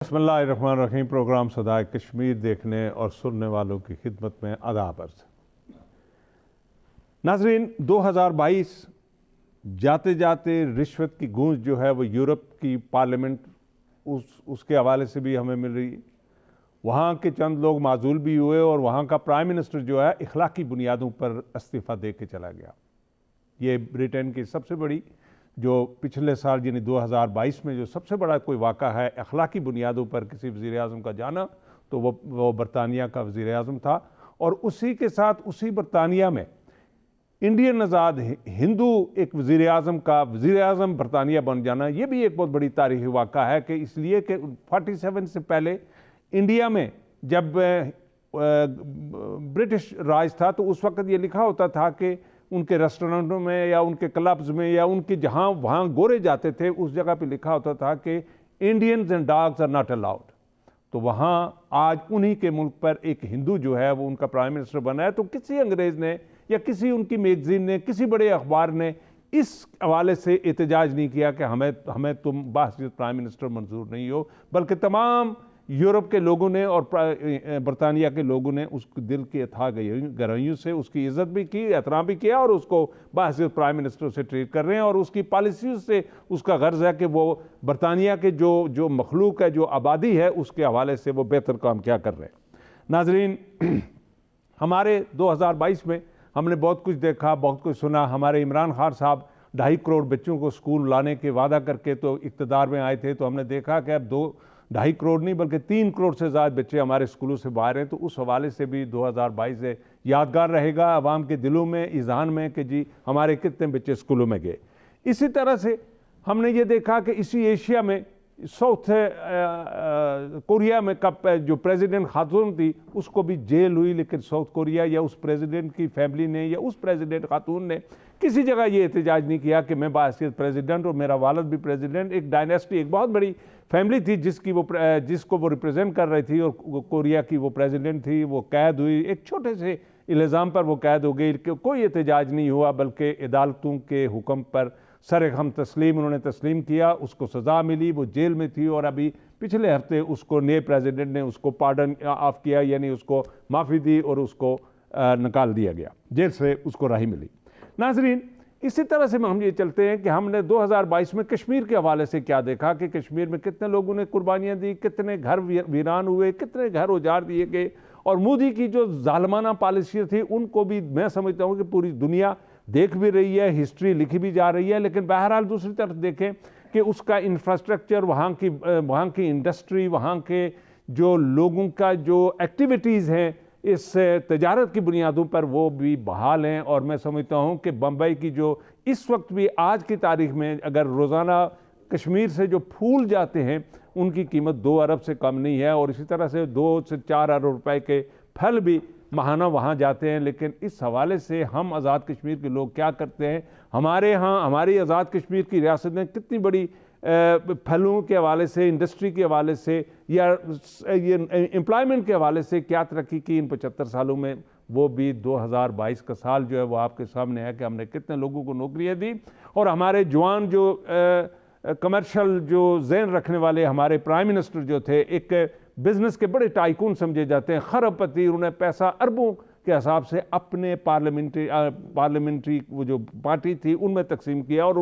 بسم اللہ الرحمن الرحیم۔ پروگرام صدائے کشمیر دیکھنے اور سننے والوں کی خدمت میں آداب عرض۔ ناظرین، 2022 جاتے جاتے رشوت کی گونج جو ہے وہ یورپ کی پارلیمنٹ اس کے حوالے سے بھی ہمیں مل رہی ہے۔ وہاں کے چند لوگ معزول بھی ہوئے اور وہاں کا پرائم منسٹر جو ہے اخلاقی بنیادوں پر استعفیٰ دے کے چلا گیا۔ یہ بریٹن کی سب سے بڑی جو پچھلے سال یعنی 2022 میں جو سب سے بڑا کوئی واقعہ ہے اخلاقی بنیادوں پر کسی وزیر اعظم کا جانا، تو وہ برطانیہ کا وزیر اعظم تھا۔ اور اسی کے ساتھ اسی برطانیہ میں انڈین آزاد ہندو ایک وزیر اعظم کا وزیر اعظم برطانیہ بن جانا، یہ بھی ایک بہت بڑی تاریخی واقعہ ہے کہ اس لیے کہ 47 سے پہلے انڈیا میں جب برٹش راج تھا تو اس وقت یہ لکھا ہوتا تھا کہ ان کے ریسٹورنٹوں میں یا ان کے کلبز میں یا ان کے جہاں وہاں گورے جاتے تھے اس جگہ پہ لکھا ہوتا تھا کہ Indians and dogs are not allowed. تو وہاں آج انہی کے ملک پر ایک ہندو جو ہے وہ ان کا پرائم منسٹر بنا ہے، تو کسی انگریز نے یا کسی ان کی میگزین نے کسی بڑے اخبار نے اس حوالے سے احتجاج نہیں کیا کہ ہمیں تم بحیثیت پرائم منسٹر منظور نہیں ہو، بلکہ تمام یورپ کے لوگوں نے اور برطانیہ کے لوگوں نے اس دل کی اتھاہ گہرائیوں سے اس کی عزت بھی کی، احترام بھی کیا اور اس کو بحیثیت پرائم منسٹر سے ٹریٹ کر رہے ہیں، اور اس کی پالیسیوں سے اس کا غرض ہے کہ وہ برطانیہ کے جو مخلوق ہے، جو آبادی ہے، اس کے حوالے سے وہ بہتر کام کیا کر رہے ہیں۔ ناظرین، ہمارے 2022 میں ہم نے بہت کچھ دیکھا، بہت کچھ سنا۔ ہمارے عمران خان صاحب 2.5 کروڑ بچوں کو اسکول لانے کے وعدہ کر کے تو اقتدار میں آئے تھے، تو ہم نے دیکھا کہ اب 2.5 کروڑ نہیں بلکہ 3 کروڑ سے زیادہ بچے ہمارے اسکولوں سے باہر ہیں۔ تو اس حوالے سے بھی 2022 سے یادگار رہے گا عوام کے دلوں میں، اذہان میں کہ جی ہمارے کتنے بچے اسکولوں میں گئے۔ اسی طرح سے ہم نے یہ دیکھا کہ اسی ایشیا میں ساؤتھ کوریا میں جو پریزیڈنٹ خاتون تھی اس کو بھی جیل ہوئی، لیکن ساؤتھ کوریا یا اس پریزیڈنٹ کی فیملی نے یا اس پریزیڈنٹ خاتون نے کسی جگہ یہ احتجاج نہیں کیا کہ میں بحیثیت پریزیڈنٹ اور میرا والد بھی پریزیڈنٹ، ایک ڈائنیسٹی، ایک بہت بڑی فیملی تھی جس کو وہ ریپرزینٹ کر رہی تھی، اور کوریا کی وہ پریزیڈنٹ تھی، وہ قید ہوئی، ایک چھوٹے سے الزام پر وہ قید ہو گئی، کوئی احتجاج نہیں ہوا بلکہ عدالتوں کے حکم پر سر خم تسلیم انہوں نے تسلیم کیا، اس کو سزا ملی، وہ جیل میں تھی، اور ابھی پچھلے ہفتے اس کو نئے پریزیڈنٹ نے اس کو پارڈن آف کیا، یعنی اس کو معافی دی اور اس کو نکال دیا گیا، جیل سے اس کو رہائی ملی۔ ناظرین، اسی طرح سے ہم یہ چلتے ہیں کہ ہم نے 2022 میں کشمیر کے حوالے سے کیا دیکھا کہ کشمیر میں کتنے لوگوں نے قربانیاں دی، کتنے گھر ویران ہوئے، کتنے گھر اجاڑ دیے گئے، اور مودی کی جو ظالمانہ پالیسیاں تھی ان کو بھی میں سمجھتا ہوں کہ پوری دنیا دیکھ بھی رہی ہے، ہسٹری لکھی بھی جا رہی ہے، لیکن بہرحال دوسری طرف دیکھیں کہ اس کا انفراسٹرکچر، وہاں کی انڈسٹری، وہاں کے جو لوگوں کا جو ایکٹیویٹیز ہیں اس تجارت کی بنیادوں پر وہ بھی بحال ہیں، اور میں سمجھتا ہوں کہ بمبئی کی جو اس وقت بھی آج کی تاریخ میں اگر روزانہ کشمیر سے جو پھول جاتے ہیں ان کی قیمت 2 ارب سے کم نہیں ہے، اور اسی طرح سے 2 سے 4 ارب روپے کے پھل بھی ماہانہ وہاں جاتے ہیں۔ لیکن اس حوالے سے ہم آزاد کشمیر کے لوگ کیا کرتے ہیں؟ ہمارے ہاں ہماری آزاد کشمیر کی ریاست نے کتنی بڑی پھلوں کے حوالے سے، انڈسٹری کے حوالے سے یا امپلائمنٹ کے حوالے سے کیا ترقی کی ان 75 سالوں میں، وہ بھی 2022 کا سال جو ہے وہ آپ کے سامنے ہے کہ ہم نے کتنے لوگوں کو نوکریاں دی، اور ہمارے جوان جو کمرشل جو ذہن رکھنے والے ہمارے پرائم منسٹر جو تھے، ایک بزنس کے بڑے ٹائکون سمجھے جاتے ہیں، خرب پتی، انہوں نے پیسہ اربوں کے حساب سے اپنے پارلیمنٹری وہ جو پارٹی تھی ان میں تقسیم کیا، اور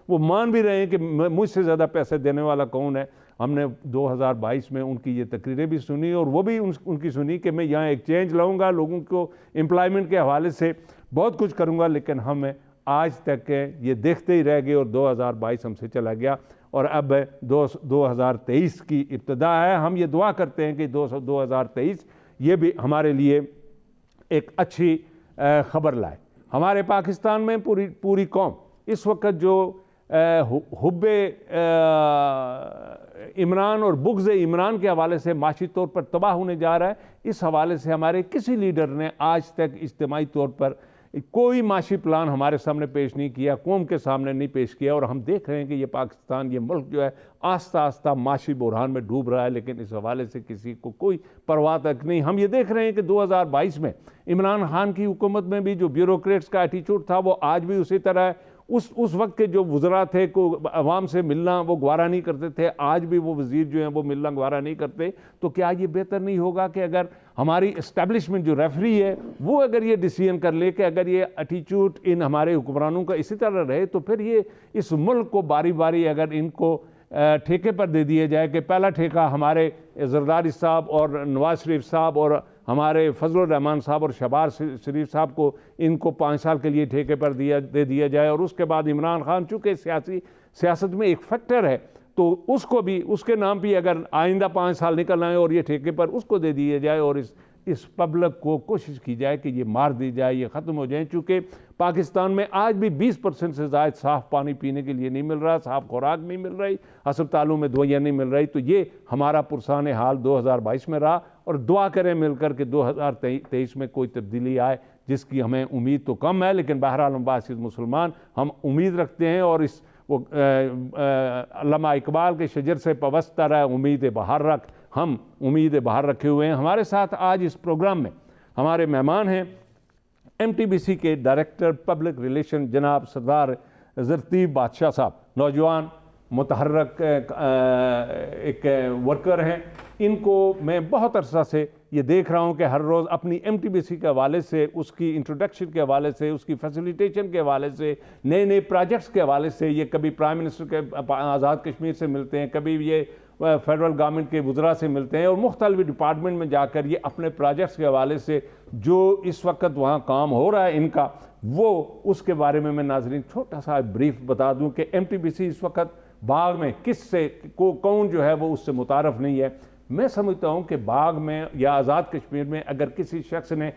وہ مان بھی رہے ہیں کہ مجھ سے زیادہ پیسے دینے والا کون ہے۔ ہم نے 2022 میں ان کی یہ تقریریں بھی سنی، اور وہ بھی ان کی سنی کہ میں یہاں ایک چینج لاؤں گا، لوگوں کو امپلائمنٹ کے حوالے سے بہت کچھ کروں گا، لیکن ہم آج تک یہ دیکھتے ہی رہ گئے، اور 2022 ہم سے چلا گیا، اور اب 2023 کی ابتدا ہے۔ ہم یہ دعا کرتے ہیں کہ 2023 یہ بھی ہمارے لیے ایک اچھی خبر لائے۔ ہمارے پاکستان میں پوری قوم اس وقت جو حب عمران اور بغض عمران کے حوالے سے معاشی طور پر تباہ ہونے جا رہا ہے، اس حوالے سے ہمارے کسی لیڈر نے آج تک اجتماعی طور پر کوئی معاشی پلان ہمارے سامنے پیش نہیں کیا، قوم کے سامنے نہیں پیش کیا، اور ہم دیکھ رہے ہیں کہ یہ پاکستان، یہ ملک جو ہے آہستہ آہستہ معاشی بحران میں ڈوب رہا ہے، لیکن اس حوالے سے کسی کو کوئی پرواہ تک نہیں۔ ہم یہ دیکھ رہے ہیں کہ 2022 میں عمران خان کی حکومت میں بھی جو بیوروکریٹس کا ایٹیچیوڈ تھا وہ آج بھی اسی طرح ہے۔ اس وقت کے جو وزراء تھے کو عوام سے ملنا وہ گوارا نہیں کرتے تھے، آج بھی وہ وزیر جو ہیں وہ ملنا گوارا نہیں کرتے. تو کیا یہ بہتر نہیں ہوگا کہ اگر ہماری اسٹیبلشمنٹ جو ریفری ہے وہ اگر یہ ڈیسیژن کر لے کہ اگر یہ ایٹیچیوڈ ان ہمارے حکمرانوں کا اسی طرح رہے تو پھر یہ اس ملک کو باری باری اگر ان کو ٹھیکے پر دے دیا جائے کہ پہلا ٹھیکہ ہمارے زرداری صاحب اور نواز شریف صاحب اور ہمارے فضل الرحمان صاحب اور شہباز شریف صاحب کو ان کو 5 سال کے لیے ٹھیکے پر دے دیا جائے، اور اس کے بعد عمران خان چونکہ سیاست میں ایک فیکٹر ہے تو اس کو بھی اس کے نام بھی اگر آئندہ 5 سال نکل آئیں اور یہ ٹھیکے پر اس کو دے دیا جائے، اور اس پبلک کو کوشش کی جائے کہ یہ مار دی جائے، یہ ختم ہو جائیں. چونکہ پاکستان میں آج بھی 20% سے زائد صاف پانی پینے کے لیے نہیں مل رہا، صاف خوراک نہیں مل رہی، ہسپتالوں میں دوائیاں نہیں مل رہی. تو یہ ہمارا پرسان حال 2022 میں رہا، اور دعا کریں مل کر کہ 2023 میں کوئی تبدیلی آئے، جس کی ہمیں امید تو کم ہے، لیکن بہرحال ہم باسط مسلمان ہم امید رکھتے ہیں. اور وہ علامہ اقبال کے شجر سے پوستہ رہے امید بہار رکھ، ہم امید بہار رکھے ہوئے ہیں. ہمارے ساتھ آج اس پروگرام میں ہمارے مہمان ہیں MTBC کے ڈائریکٹر پبلک ریلیشن جناب سردار زرتیب بادشاہ صاحب، نوجوان متحرک ایک ورکر ہیں. ان کو میں بہت عرصہ سے یہ دیکھ رہا ہوں کہ ہر روز اپنی MTBC کے حوالے سے، اس کی انٹروڈکشن کے حوالے سے، اس کی فیسیلیٹیشن کے حوالے سے، نئے نئے پروجیکٹس کے حوالے سے، یہ کبھی پرائم منسٹر کے آزاد کشمیر سے ملتے ہیں، کبھی یہ فیڈرل گورنمنٹ کے وزراء سے ملتے ہیں، اور مختلف ڈپارٹمنٹ میں جا کر یہ اپنے پروجیکٹس کے حوالے سے جو اس وقت وہاں کام ہو رہا ہے ان کا، وہ اس کے بارے میں ناظرین چھوٹا سا بریف بتا دوں کہ MTBC اس وقت باغ میں کس سے کون جو ہے وہ اس سے متعارف نہیں ہے. میں سمجھتا ہوں کہ باغ میں یا آزاد کشمیر میں اگر کسی شخص نے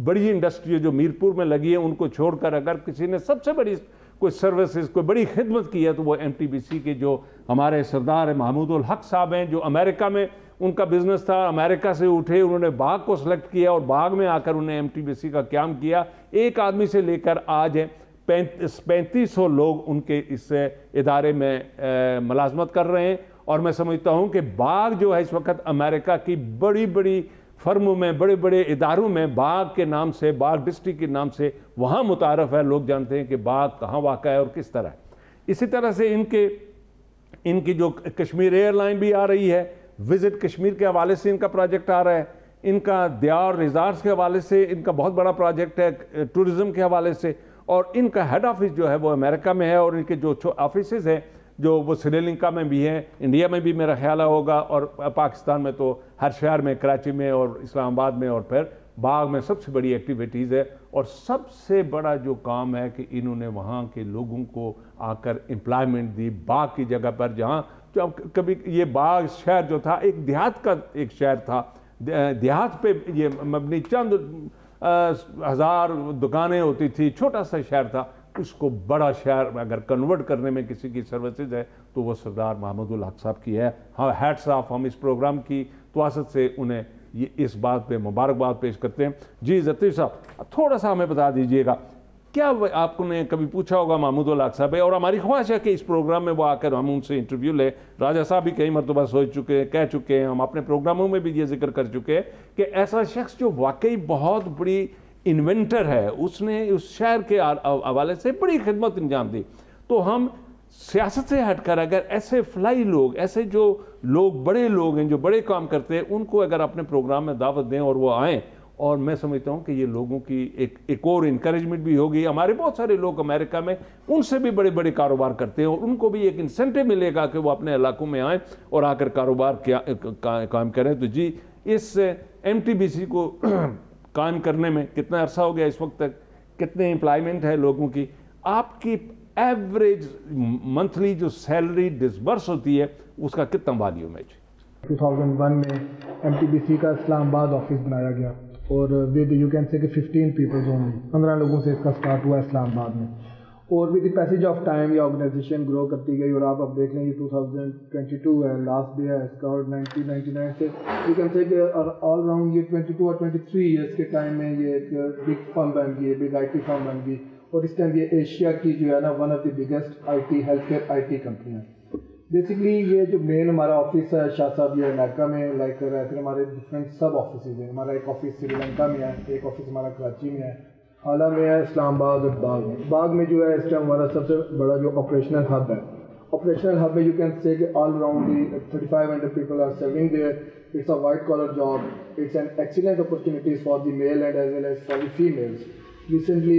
بڑی انڈسٹری جو میرپور میں لگی ہے ان کو چھوڑ کر اگر کسی نے سب سے بڑی کوئی سروسز کوئی بڑی خدمت کی ہے تو وہ MTBC کے جو ہمارے سردار محمود الحق صاحب ہیں، جو امریکہ میں ان کا بزنس تھا، امریکہ سے اٹھے، انہوں نے باغ کو سلیکٹ کیا اور باغ میں آ کر انہیں MTBC کا قیام کیا. ایک آدمی سے لے کر آج 3500 لوگ ان کے اس ادارے میں ملازمت کر رہے ہیں. اور میں سمجھتا ہوں کہ باغ جو ہے اس وقت امریکہ کی بڑی بڑی فرموں میں، بڑے بڑے اداروں میں باغ کے نام سے، باغ ڈسٹرکٹ کے نام سے وہاں متعارف ہے. لوگ جانتے ہیں کہ باغ کہاں واقع ہے اور کس طرح ہے. اسی طرح سے ان کی جو کشمیر ایئر لائن بھی آ رہی ہے، وزٹ کشمیر کے حوالے سے ان کا پروجیکٹ آ رہا ہے. ان کا دیار ریزارٹس کے حوالے سے ان کا بہت بڑا پروجیکٹ ہے ٹورزم کے حوالے سے. اور ان کا ہیڈ آفس جو ہے وہ امریکہ میں ہے، اور ان کے جو آفیسز ہیں جو وہ سری لنکا میں بھی ہیں، انڈیا میں بھی میرا خیال ہوگا، اور پاکستان میں تو ہر شہر میں، کراچی میں اور اسلام آباد میں، اور پھر باغ میں سب سے بڑی ایکٹیویٹیز ہے. اور سب سے بڑا جو کام ہے کہ انہوں نے وہاں کے لوگوں کو آ کر امپلائمنٹ دی باغ کی جگہ پر، جہاں کبھی یہ باغ شہر جو تھا ایک دیہات کا ایک شہر تھا، دیہات پہ یہ مبنی چند ہزار دکانیں ہوتی تھی، چھوٹا سا شہر تھا. اس کو بڑا شہر اگر کنورٹ کرنے میں کسی کی سروسز ہے تو وہ سردار محمود الحق صاحب کی ہے. ہاں، ہیٹس آف، ہم اس پروگرام کی تواسط سے انہیں یہ اس بات پہ مبارکباد پیش کرتے ہیں. جی زرتیب صاحب، تھوڑا سا ہمیں بتا دیجئے گا، کیا آپ نے کبھی پوچھا ہوگا محمود الحق صاحب، اور ہماری خواہش ہے کہ اس پروگرام میں وہ آ کر ہم ان سے انٹرویو لیں. راجہ صاحب بھی کئی مرتبہ کہہ چکے ہیں، ہم اپنے پروگراموں میں بھی یہ ذکر کر چکے ہیں کہ ایسا شخص جو واقعی بہت بڑی انوینٹر ہے، اس نے اس شہر کے حوالے سے بڑی خدمت انجام دی. تو ہم سیاست سے ہٹ کر اگر ایسے فلائی لوگ، ایسے جو لوگ بڑے لوگ ہیں جو بڑے کام کرتے ہیں، ان کو اگر اپنے پروگرام میں دعوت دیں اور وہ آئیں، اور میں سمجھتا ہوں کہ یہ لوگوں کی ایک اور انکریجمنٹ بھی ہوگی. ہمارے بہت سارے لوگ امریکہ میں ان سے بھی بڑے بڑے کاروبار کرتے ہیں، اور ان کو بھی ایک انسینٹیو ملے گا کہ وہ اپنے علاقوں میں آئیں اور آ کر کاروبار کام کریں. تو جی، اس MTBC کو قائم کرنے میں کتنا عرصہ ہو گیا اس وقت تک؟ کتنے امپلائمنٹ ہے لوگوں کی؟ آپ کی ایوریج منتھلی جو سیلری ڈسبرس ہوتی ہے اس کا کتنا والیوم ہے؟ 2001 میں MTBC کا اسلام آباد آفس بنایا گیا، اور ود یو کین سے کہ 15 پیپلز اونلی، 15 لوگوں سے اس کا سٹارٹ ہوا اسلام آباد میں. اور with the passage of time یہ آرگنائزیشن گرو کرتی گئی، اور آپ دیکھ لیں یہ 2022 ہے، لاسٹ ڈے ہے اس کا، اور 1999 سے یو کین سے کہ آل راؤنڈ یہ 22 اور 23 ایئرس کے ٹائم میں یہ ایک بگ فرم بن گئی، بگ IT فرم بن گئی. اور اس ٹائم یہ ایشیا کی جو ہے نا one of the biggest health care IT company ہے. بیسکلی یہ جو مین ہمارا آفس ہے شاہ صاحب یہ امریکہ میں لائک کر رہا ہے. پھر ہمارے ڈفرینٹ سب آفیسز ہیں. ہمارا ایک آفس سری لنکا میں ہے، ایک آفس ہمارا کراچی میں ہے، اعلیٰ میں ہے اسلام آباد اور باغ میں جو ہے اس ٹائم ہمارا سب سے بڑا جو آپریشنل ہب ہے. Operational hub, you can say that all around the 3,500 people are serving there. It's a white collar job. It's an excellent opportunity for the male and as well as for the females. Recently,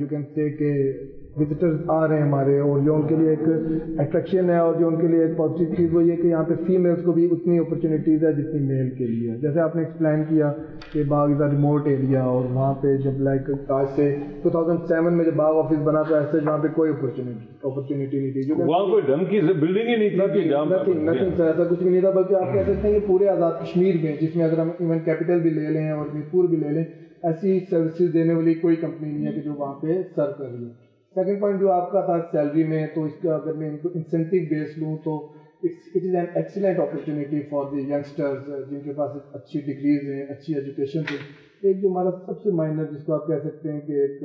you can say کہ visitors آ رہے ہیں ہمارے, اور جو ان کے لیے ایک attraction ہے اور جو ان کے لیے ایک پازیٹیو چیز وہ یہ کہ یہاں پہ فیمیلس کو بھی اتنی اپرچونیٹیز ہے جتنی میل کے لیے ہے. جیسے آپ نے ایکسپلین کیا کہ باغ از اے ریموٹ ایریا, اور وہاں پہ جب لائک آج سے 2007 میں جب باغ آفس بنا تو ایسے وہاں پہ کوئی اپرچونیٹی نہیں تھی, وہاں کوئی ڈھنگ کی بلڈنگ ہی نہیں تھی, نتھنگ ایسا کچھ بھی نہیں تھا. بلکہ آپ کہہ سکتے ہیں کہ پورے آزاد کشمیر میں, جس میں اگر ہم ایون کیپٹل بھی لے لیں اور میرپور بھی لے لیں, ایسی سروسز دینے والی کوئی کمپنی نہیں ہے کہ جو وہاں پہ سرو کر رہی ہے. سیکنڈ پوائنٹ جو آپ کا تھا سیلری میں, تو اس کا اگر میں ان کو انسینٹیو بیس لوں تو it is an excellent opportunity for the youngsters جن کے پاس اچھی ڈگریز ہیں, اچھی ایجوکیشن ہے. ایک جو ہمارا سب سے مائنر جس کو آپ کہہ سکتے ہیں کہ ایک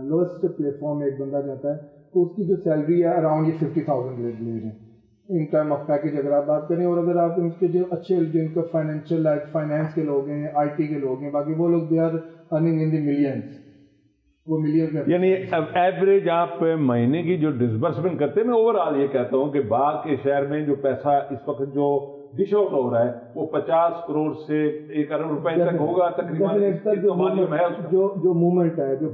لوئسٹ پلیٹ فارم میں ایک بندہ جاتا ہے تو اس کی جو سیلری ہے اراؤنڈ یہ 50,000 لے رہے ہیں ان ٹائم آف پیکیج اگر آپ بات کریں. اور اگر آپ ان کے جو اچھے جن کا فائنینشیل لائک فائنینس کے لوگ ہیں, آئی ٹی کے لوگ ہیں, باقی وہ لوگ they are earning in the millions, وہ ملین میں. یعنی ایوریج آپ مہینے کی جو ڈسبرسمنٹ کرتے ہیں, میں اوور آل یہ کہتا ہوں کہ باغ کے شہر میں جو پیسہ اس وقت جو ڈش آؤٹ ہو رہا ہے وہ 50 کروڑ سے 1 ارب روپے تک ہوگا تقریباً. جو موومنٹ ہے, جو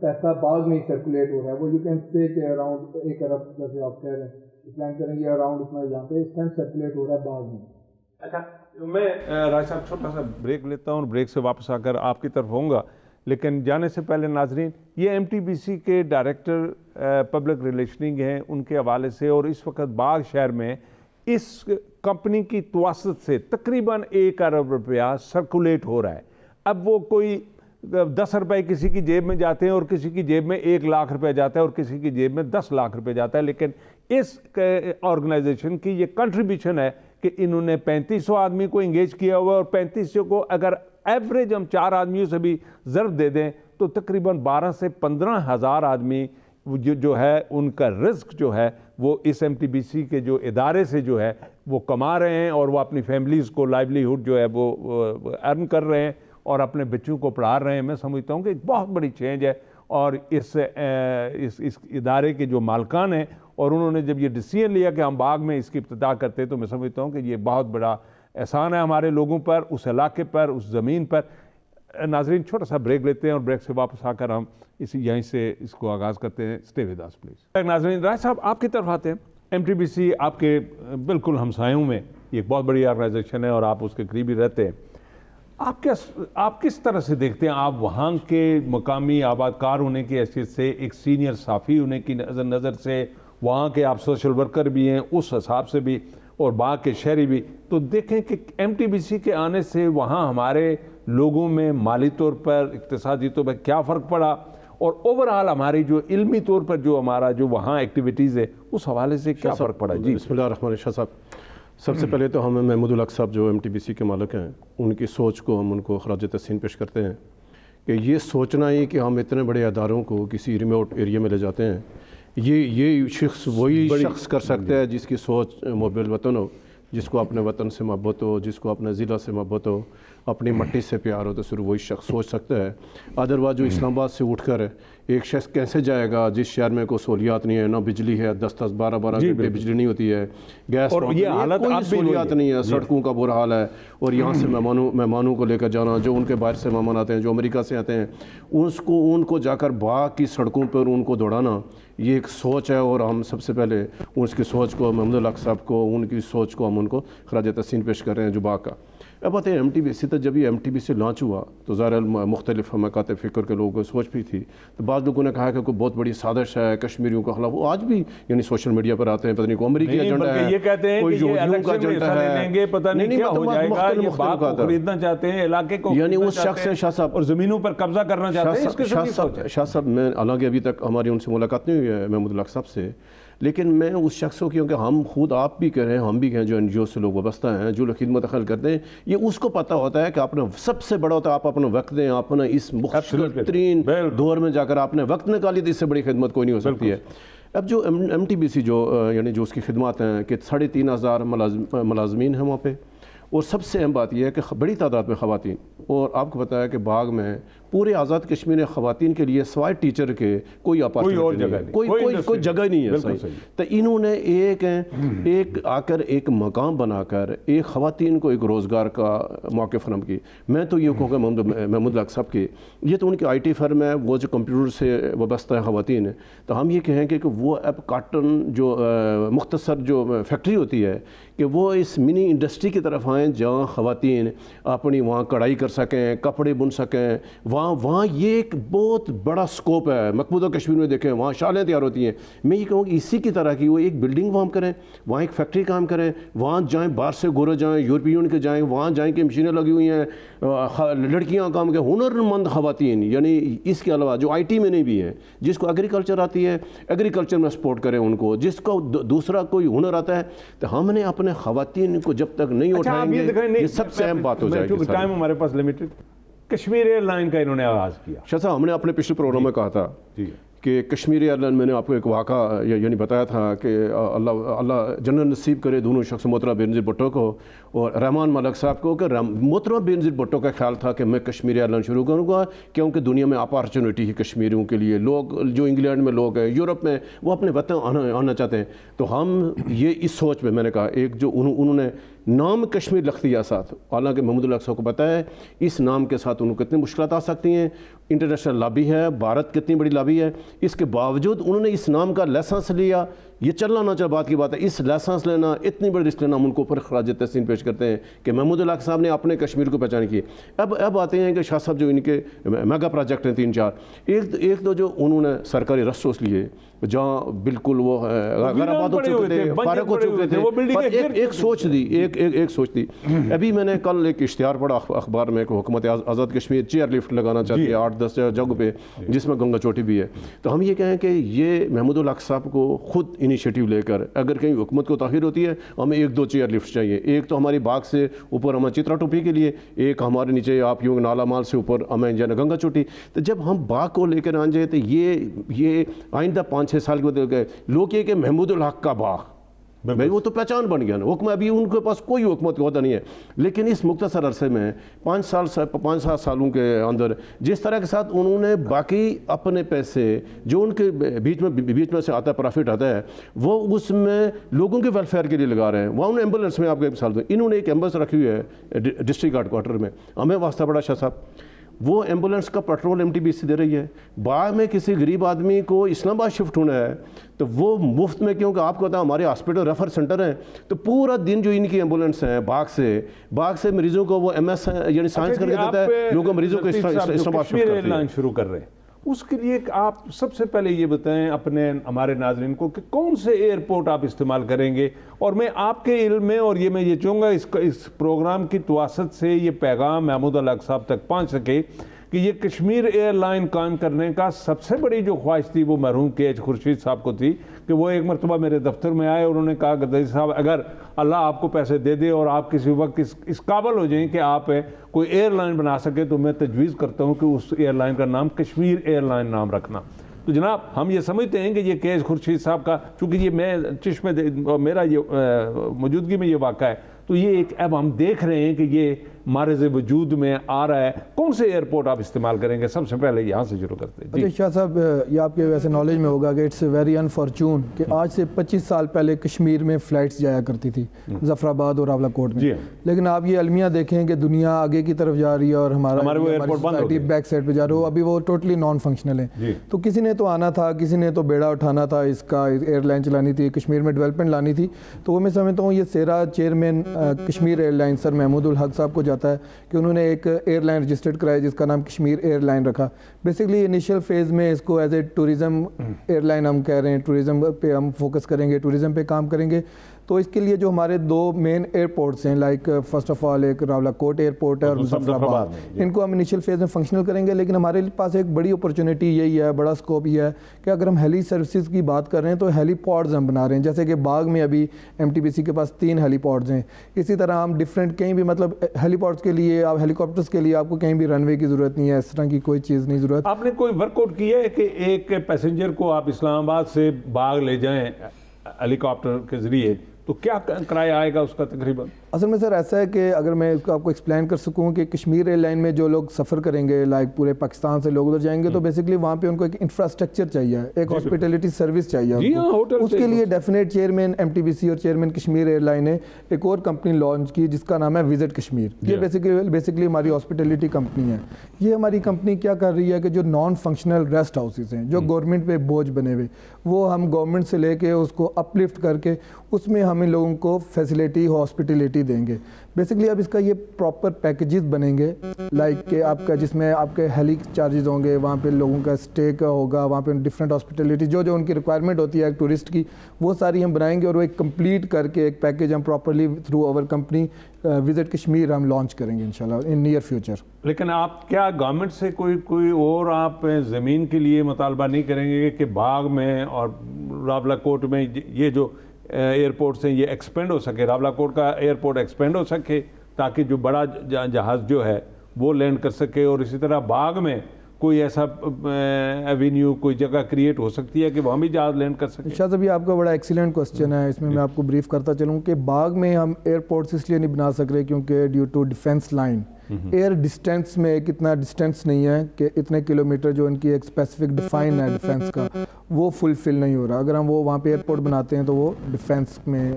پیسہ باغ میں سرکولیٹ ہو رہا ہے وہ یو کین سے کہ اراؤنڈ 1 ارب, جیسے آپ کہہ رہے ہیں پلان کریں گے اراؤنڈ اتنا یہاں پہ اس ٹائم سرکولیٹ ہو رہا ہے باغ میں. اچھا, میں راج صاحب چھوٹا سا بریک لیتا ہوں, بریک سے واپس آ کر آپ کی طرف ہوں گا. لیکن جانے سے پہلے ناظرین, یہ MTBC کے ڈائریکٹر پبلک ریلیشننگ ہیں, ان کے حوالے سے, اور اس وقت باغ شہر میں اس کمپنی کی توسط سے تقریباً 1 ارب روپیہ سرکولیٹ ہو رہا ہے. اب وہ کوئی 10 روپے کسی کی جیب میں جاتے ہیں اور کسی کی جیب میں 1 لاکھ روپے جاتا ہے اور کسی کی جیب میں 10 لاکھ روپے جاتا ہے, لیکن اس آرگنائزیشن کی یہ کنٹریبیوشن ہے کہ انہوں نے 3500 آدمی کو انگیج کیا ہوا ہے, اور 3500 کو اگر ایوریج ہم 4 آدمیوں سے بھی ضرب دے دیں تو تقریباً 12 سے 15 ہزار آدمی جو ہے ان کا رزق جو ہے وہ اس MTBC کے جو ادارے سے جو ہے وہ کما رہے ہیں, اور وہ اپنی فیملیز کو لائیولیہوڈ جو ہے وہ ارن کر رہے ہیں اور اپنے بچوں کو پڑھا رہے ہیں. میں سمجھتا ہوں کہ ایک بہت بڑی چینج ہے, اور اس ادارے کے جو مالکان ہیں اور انہوں نے جب یہ ڈیسیژن لیا کہ ہم باغ میں اس کی ابتدا کرتے, تو میں سمجھتا ہوں کہ یہ بہت بڑا احسان ہے ہمارے لوگوں پر, اس علاقے پر, اس زمین پر. ناظرین, چھوٹا سا بریک لیتے ہیں اور بریک سے واپس آ کر ہم یہیں سے اس کو آغاز کرتے ہیں. Stay with us please. ناظرین, راج صاحب آپ کی طرف آتے ہیں. MTBC آپ کے بالکل ہمسایوں میں یہ ایک بہت بڑی آرگنائزیشن ہے اور آپ اس کے قریبی رہتے ہیں. آپ کس طرح سے دیکھتے ہیں, آپ وہاں کے مقامی آباد کار ہونے کی حیثیت سے, ایک سینئر صحافی ہونے کی نظر سے, وہاں کے آپ سوشل ورکر بھی ہیں اس حساب سے بھی, اور باغ کے شہری بھی, تو دیکھیں کہ MTBC کے آنے سے وہاں ہمارے لوگوں میں مالی طور پر, اقتصادی طور پر کیا فرق پڑا, اور اوور آل ہماری جو علمی طور پر جو ہمارا جو وہاں ایکٹیویٹیز ہے اس حوالے سے کیا فرق پڑا. جی بسم اللہ الرحمن الرحیم. شاہ صاحب, سب سے پہلے تو ہم محمود الحق صاحب جو MTBC کے مالک ہیں, ان کی سوچ کو ہم ان کو خراج تحسین پیش کرتے ہیں کہ یہ سوچنا ہی کہ ہم اتنے بڑے اداروں کو کسی ریموٹ ایریا میں لے جاتے ہیں, یہ شخص وہی شخص کر سکتا ہے جس کی سوچ محب الوطن ہو, جس کو اپنے وطن سے محبت ہو, جس کو اپنے ضلع سے محبت ہو, اپنی مٹی سے پیار ہو, تو صرف وہی شخص سوچ سکتا ہے. ادروائز جو اسلام آباد سے اٹھ کر ایک شخص کیسے جائے گا جس شہر میں کوئی سہولیات نہیں ہے, نہ بجلی ہے, 10-10 12-12 گھنٹے بجلی نہیں ہوتی ہے, گیس اور یہ حالت کوئی سہولیات نہیں ہے, سڑکوں کا برا حال ہے, اور یہاں سے مہمانوں کو لے کر جانا, جو ان کے باہر سے مہمان آتے ہیں, جو امریکہ سے آتے ہیں, ان کو جا کر باغ کی سڑکوں پر ان کو دوڑانا, یہ ایک سوچ ہے. اور ہم سب سے پہلے اس کی سوچ کو, محمود الحق صاحب کو, ان کی سوچ کو ہم ان کو خراج تحسین پیش کر رہے ہیں جو باغ کا. اب بات ہے MTBC تک, جب یہ MTBC لانچ ہوا تو ظاہر مختلف مکاتب فکر کے لوگوں کو سوچ بھی تھی, تو بعض لوگوں نے کہا کہ کوئی بہت بڑی سازش ہے کشمیریوں کے خلاف. وہ آج بھی یعنی سوشل میڈیا پر آتے ہیں, پتہ نہیں کوئی امریکی ایجنڈا ہے, یہ کہتے ہیں کوئی کہ یہ یہودیوں کا الیکشن میں ایجنڈا حصہ ہے, لیں گے, پتہ نہیں کیا ہو جائے گا, یہ باغ کو خریدنا چاہتے ہیں, علاقے کو یعنی خریدنا اس شخص چاہتے ہیں. شاہ صاحب اور زمینوں پر قبضہ کرنا چاہتے ہیں. اس قسم کی سوچ ہے. شاہ صاحب, میں حالانکہ ابھی تک ہماری ان سے ملاقات نہیں ہوئی ہے محمود الحق صاحب سے, لیکن میں اس شخص کو, کیونکہ ہم خود آپ بھی کہہ رہے ہیں, ہم بھی کہیں جو NGO سے لوگ وابستہ ہیں, جو لوگ خدمت خلق کرتے ہیں, یہ اس کو پتہ ہوتا ہے کہ آپ نے سب سے بڑا ہوتا ہے آپ اپنا وقت دیں, آپ نے اس مختصر ترین دور میں جا کر آپ نے وقت نکالی, تو اس سے بڑی خدمت کوئی نہیں ہو سکتی ہے. اب جو MTBC جو یعنی جو اس کی خدمات ہیں کہ 3,500 ملازمین ہیں وہاں پہ, اور سب سے اہم بات یہ ہے کہ بڑی تعداد میں خواتین، اور آپ کو پتہ ہے کہ باغ میں پورے آزاد کشمیر میں خواتین کے لیے سوائے ٹیچر کے کوئی اپارچونٹی نہیں، کوئی جگہ نہیں ہے صحیح. تو انہوں نے ایک آ کر ایک مقام بنا کر ایک خواتین کو ایک روزگار کا موقع فراہم کی. میں تو یہ کہوں گا محمود الحق صاحب کی، یہ تو ان کی آئی ٹی فرم ہے، وہ جو کمپیوٹر سے وابستہ ہیں خواتین ہیں، تو ہم یہ کہیں گے کہ وہ اب کاٹن جو مختصر جو فیکٹری ہوتی ہے کہ وہ اس منی انڈسٹری کی طرف آئیں جہاں خواتین اپنی وہاں کڑھائی کر سکیں، کپڑے بن سکیں. وہاں یہ ایک بہت بڑا سکوپ ہے. مقبوضہ کشمیر میں دیکھیں وہاں شالیں تیار ہوتی ہیں. میں یہ کہوں کہ اسی کی طرح کی وہ ایک بلڈنگ وہاں کریں، وہاں ایک فیکٹری کام کریں، وہاں جائیں، باہر سے گورے جائیں، یورپی یونین کے جائیں، وہاں جائیں کہ مشینیں لگی ہوئی ہیں، لڑکیاں کام کریں، ہنرمند خواتین. یعنی اس کے علاوہ جو آئی ٹی میں نہیں بھی ہیں، جس کو ایگریکلچر آتی ہے ایگریکلچر میں سپورٹ کریں ان کو، جس کو دوسرا کوئی ہنر آتا ہے. تو ہم نے اپنے خواتین کو جب تک نہیں اٹھائیں گے یہ سب سے اہم بات ہو جائے گی. ٹائم ہمارے پاس لمیٹڈ. کشمیر ایئر لائن کا انہوں نے آغاز کیا. شاہ صاحب ہم نے اپنے پچھلے پروگرام میں کہا تھا کہ کشمیر ایئر لائن، میں نے آپ کو ایک واقعہ یعنی بتایا تھا کہ اللہ جنت نصیب کرے دونوں شخص، محترمہ بینظیر بھٹو کو اور رحمان ملک صاحب کو، کہ محترمہ بینظیر بھٹو کا خیال تھا کہ میں کشمیر ایئر لائن شروع کروں گا کیونکہ دنیا میں اپارچونیٹی ہے کشمیریوں کے لیے. لوگ جو انگلینڈ میں لوگ ہیں، یورپ میں، وہ اپنے وطن آنا چاہتے ہیں. تو ہم یہ اس سوچ میں نے کہا ایک جو انہوں نے نام کشمیر لکھ دیا ساتھ، حالانکہ محمود الحق صاحب کو پتہ ہے اس نام کے ساتھ ان کو کتنی مشکلات آ سکتی ہیں. انٹرنیشنل لابی ہے، بھارت کتنی بڑی لابی ہے، اس کے باوجود انہوں نے اس نام کا لائسنس لیا. یہ چلنا نہ چل بات کی بات ہے، اس لائسنس لینا، اتنی بڑی رسک لینا، ہم ان کو اوپر خراج تحسین پیش کرتے ہیں کہ محمود الحق صاحب نے اپنے کشمیر کو پہچان کی. اب آتے ہیں کہ شاہ صاحب جو ان کے میگا پروجیکٹ ہیں 3-4، ایک تو جو انہوں نے سرکاری ریسورس لیے جہاں بالکل وہ غیر آباد ہو چکے تھے، فارغ ہو چکے تھے، ایک سوچ دی. ابھی میں نے کل ایک اشتہار پڑھا اخبار میں کہ حکومت آزاد کشمیر چیئر لفٹ لگانا چاہتی ہے 8-10 جگہوں پہ، جس میں گنگا چوٹی بھی ہے. تو ہم یہ کہیں کہ یہ محمود الحق صاحب کو خود انیشیٹو لے کر، اگر کہیں حکومت کو تاخیر ہوتی ہے ہمیں 1-2 چیئر لفٹ چاہیے. ایک تو ہماری باغ سے اوپر ہمیں چترا ٹوپی کے لیے، ایک ہمارے نیچے آپ یوں نالا مال سے اوپر ہمیں گنگا چوٹی. تو جب ہم باغ کو لے کر آ جائیں تو یہ آئندہ 5-6 سال کے بعد لوگ یہ کہ محمود الحق کا باغ، وہ تو پہچان بن گیا نا. حکم ابھی ان کے پاس کوئی حکومت کا عہدہ نہیں ہے، لیکن اس مختصر عرصے میں 5-7 سالوں کے اندر جس طرح کے ساتھ انہوں نے باقی اپنے پیسے جو ان کے بیچ میں سے آتا ہے، پرافٹ آتا ہے، وہ اس میں لوگوں کے ویلفیئر کے لیے لگا رہے ہیں. وہاں انہوں نے ایمبولینس میں، آپ کو ایک مثال دوں، انہوں نے ایک ایمبولینس رکھی ہوئی ہے ڈسٹرکٹ ہیڈ کوارٹر میں. ہمیں واسطہ بڑا شاہ صاحب، وہ ایمبولینس کا پیٹرول MTBC دے رہی ہے. بعد میں کسی غریب آدمی کو اسلام آباد شفٹ ہونا ہے تو وہ مفت میں، کیونکہ آپ کو پتا ہمارے ہاسپٹل ریفر سینٹر ہیں، تو پورا دن جو ان کی ایمبولینس ہیں باغ سے مریضوں کو وہ MS یعنی سائنس کر کے دیتا ہے، لوگوں مریضوں کو اسلام آباد شفٹ کرتے ہیں. شروع کر رہے ہیں اس کے لیے آپ سب سے پہلے یہ بتائیں ہمارے ناظرین کو کہ کون سے ایئرپورٹ آپ استعمال کریں گے. اور میں آپ کے علم میں، اور یہ میں یہ چاہوں گا اس پروگرام کی تواسط سے یہ پیغام محمود الحق صاحب تک پہنچ سکے کہ یہ کشمیر ایئر لائن قائم کرنے کا سب سے بڑی جو خواہش تھی وہ مرحوم KH خورشید صاحب کو تھی کہ وہ ایک مرتبہ میرے دفتر میں آئے اور انہوں نے کہا کہ صاحب اگر اللہ آپ کو پیسے دے دے اور آپ کسی وقت اس قابل ہو جائیں کہ آپ کوئی ایئر لائن بنا سکے تو میں تجویز کرتا ہوں کہ اس ایئر لائن کا نام کشمیر ایئر لائن نام رکھنا. تو جناب ہم یہ سمجھتے ہیں کہ یہ KH خورشید صاحب کا، چونکہ یہ میں چشمے میرا یہ موجودگی میں یہ واقعہ ہے، تو یہ ایک اب ہم دیکھ رہے ہیں کہ یہ مارز وجود میں آ رہا ہے. کون سے ایئرپورٹ آپ استعمال کریں گے؟ سب سے پہلے یہاں سے شروع کرتے ہیں. اچھا شاہ صاحب، یہ آپ کے ویسے نالج میں ہوگا کہ اٹس ویری انفارچون کہ آج سے 25 سال پہلے کشمیر میں فلائٹس جایا کرتی تھی ظفر آباد اور راولا کوٹ میں، لیکن آپ یہ المیہ دیکھیں کہ دنیا آگے کی طرف جا رہی ہے اور ہماری سوسائٹی بیک سائڈ پہ جا رہا ہے. ابھی وہ ٹوٹلی نان فنکشنل ہیں. تو کسی نے تو آنا تھا، کسی نے تو بیڑا اٹھانا تھا، اس کا ایئر لائن چلانی تھی، کشمیر میں ڈیولپمنٹ لانی تھی. تو وہ میں سمجھتا ہوں یہ سیرا چیئرمین کشمیر ایئر لائن سر محمود الحق صاحب کو جاتا ہے کہ انہوں نے ایک ایئر لائن رجسٹرڈ کرایا جس کا نام کشمیر ایئر لائن رکھا. بیسکلی انیشیل فیز میں اس کو as a tourism airline ہم کہہ رہے ہیں، ٹوریزم پہ ہم فوکس کریں گے، ٹوریزم پہ کام کریں گے. تو اس کے لیے جو ہمارے 2 مین ایئرپورٹس ہیں، لائک فرسٹ آف آل ایک راولا کوٹ ایئرپورٹ ہے اور ظفر آباد، ان کو ہم انیشیل فیز میں فنکشنل کریں گے. لیکن ہمارے پاس ایک بڑی اپرچونٹی یہی ہے، بڑا اسکوپ یہ ہے کہ اگر ہم ہیلی سروسز کی بات کر رہے ہیں تو ہیلی پاڈز ہم بنا رہے ہیں. جیسے کہ باغ میں ابھی MTBC کے پاس 3 ہیلی پاڈز ہیں. اسی طرح ہم ڈفرینٹ کہیں بھی مطلب ہیلی پاڈز کے لیے، آپ ہیلی کاپٹرز کے لیے آپ کو کہیں بھی رن وے کی ضرورت نہیں ہے، اس طرح کی کوئی چیز نہیں ضرورت. آپ نے کوئی ورک آؤٹ کیا ہے کہ ایک پیسنجر کو آپ اسلام آباد سے باغ لے جائیں ہیلی کاپٹر کے ذریعے تو کیا کرایہ آئے گا اس کا تقریباً؟ اصل میں سر ایسا ہے کہ اگر میں اس کو آپ کو ایکسپلین کر سکوں کہ کشمیر ایئر لائن میں جو لوگ سفر کریں گے لائک پورے پاکستان سے لوگ ادھر جائیں گے تو بیسکلی وہاں پہ ان کو ایک انفراسٹرکچر چاہیے, ایک ہاسپٹیلٹی سروس چاہیے. اس کے لیے ڈیفینیٹ چیئرمین MTBC اور چیئرمین کشمیر ایئر لائن نے ایک اور کمپنی لانچ کی جس کا نام ہے وزٹ کشمیر. یہ بیسکلی ہماری ہاسپٹیلٹی کمپنی ہے. یہ ہماری کمپنی کیا کر رہی ہے کہ جو نان فنکشنل ریسٹ ہاؤسز ہیں جو گورنمنٹ پہ بوجھ بنے ہوئے, وہ ہم گورنمنٹ سے لے کے اس کو اپ لفٹ کر کے اس میں ہم ان لوگوں کو فیسلٹی ہاسپٹیلٹی دیں گے. بیسکلی اب اس کا یہ پراپر پیکیجز بنیں گے لائک کہ آپ کا جس میں آپ کے ہیلی چارجز ہوں گے, وہاں پہ لوگوں کا اسٹے کا ہوگا, وہاں پہ ڈفرینٹ ہاسپٹیلٹی جو ان کی ریکوائرمنٹ ہوتی ہے ایک ٹورسٹ کی, وہ ساری ہم بنائیں گے اور وہ ایک کمپلیٹ کر کے ایک پیکیج ہم properly through over company visit Kashmir ہم لانچ کریں گے انشاءاللہ ان نیئر فیوچر. لیکن آپ کیا گورنمنٹ سے کوئی اور آپ زمین کے لیے مطالبہ نہیں کریں گے کہ باغ میں اور راولہ کوٹ میں یہ جو ایئرپورٹس ہیں یہ ایکسپینڈ ہو سکے, راولہ کوٹ کا ایئرپورٹ ایکسپینڈ ہو سکے تاکہ جو بڑا جہاز جو ہے وہ لینڈ کر سکے, اور اسی طرح باغ میں کوئی ایسا ایوینیو کوئی جگہ کریٹ ہو سکتی ہے کہ وہاں بھی جہاز لینڈ کر سکے؟ شاہ صاحب یہ آپ کا بڑا ایکسیلنٹ کوسچن ہے, اس میں میں آپ کو بریف کرتا چلوں کہ باغ میں ہم ایئرپورٹس اس لیے نہیں بنا سک رہے کیونکہ due to defence line air distance میں کتنا ڈسٹینس نہیں ہے کہ اتنے کلومیٹر جو ان کی ایک اسپیسیفک ڈیفائن ہے ڈیفینس کا وہ فلفل نہیں ہو رہا. اگر ہم وہ وہاں پہ ایئرپورٹ بناتے ہیں تو وہ ڈیفینس میں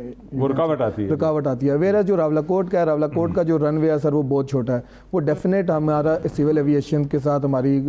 رکاوٹ آتی ہے. ویرا جو راولہ کوٹ کا ہے, راولہ کوٹ کا جو رن وے ہے سر وہ بہت چھوٹا ہے. وہ ڈیفینیٹ ہمارا سول ایویشن کے ساتھ ہماری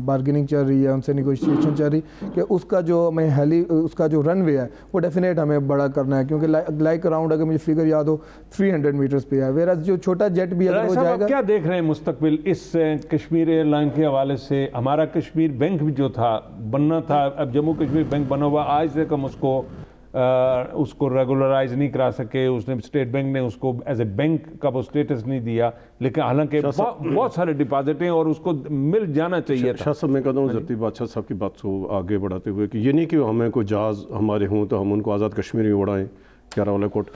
بارگیننگ چل رہی ہے, ان سے نیگوشیشن چل رہی کہ اس کا جو ہمیں اس کا جو رن وے ہے وہ ڈیفینیٹ ہمیں بڑا کرنا ہے کیونکہ لائک اراؤنڈ اگر مجھے فگر یاد ہو 300 میٹرز پہ ہے. ویرا جو چھوٹا جیٹ بھی اگر ہو جائے گا. کیا دیکھ رہے ہیں مستقبل اس کشمیر ایئر لائن کے حوالے سے؟ ہمارا کشمیر بینک بھی جو تھا بننا تھا, اب جموں کشمیر بینک بنا ہوا, آج تک ہم اس کو ریگولرائز نہیں کرا سکے. اس نے اسٹیٹ بینک نے اس کو ایز اے بینک کا وہ اسٹیٹس نہیں دیا, لیکن حالانکہ بہت سارے ڈپازٹ ہیں اور اس کو مل جانا چاہیے تھا. شاہ صاحب میں کہتا ہوں زرتی بادشاہ صاحب کی بات کو آگے بڑھاتے ہوئے کہ یہ نہیں کہ ہمیں کوئی جہاز ہمارے ہوں تو ہم ان کو آزاد کشمیر میں اڑائیں کیا راولہ کوٹ.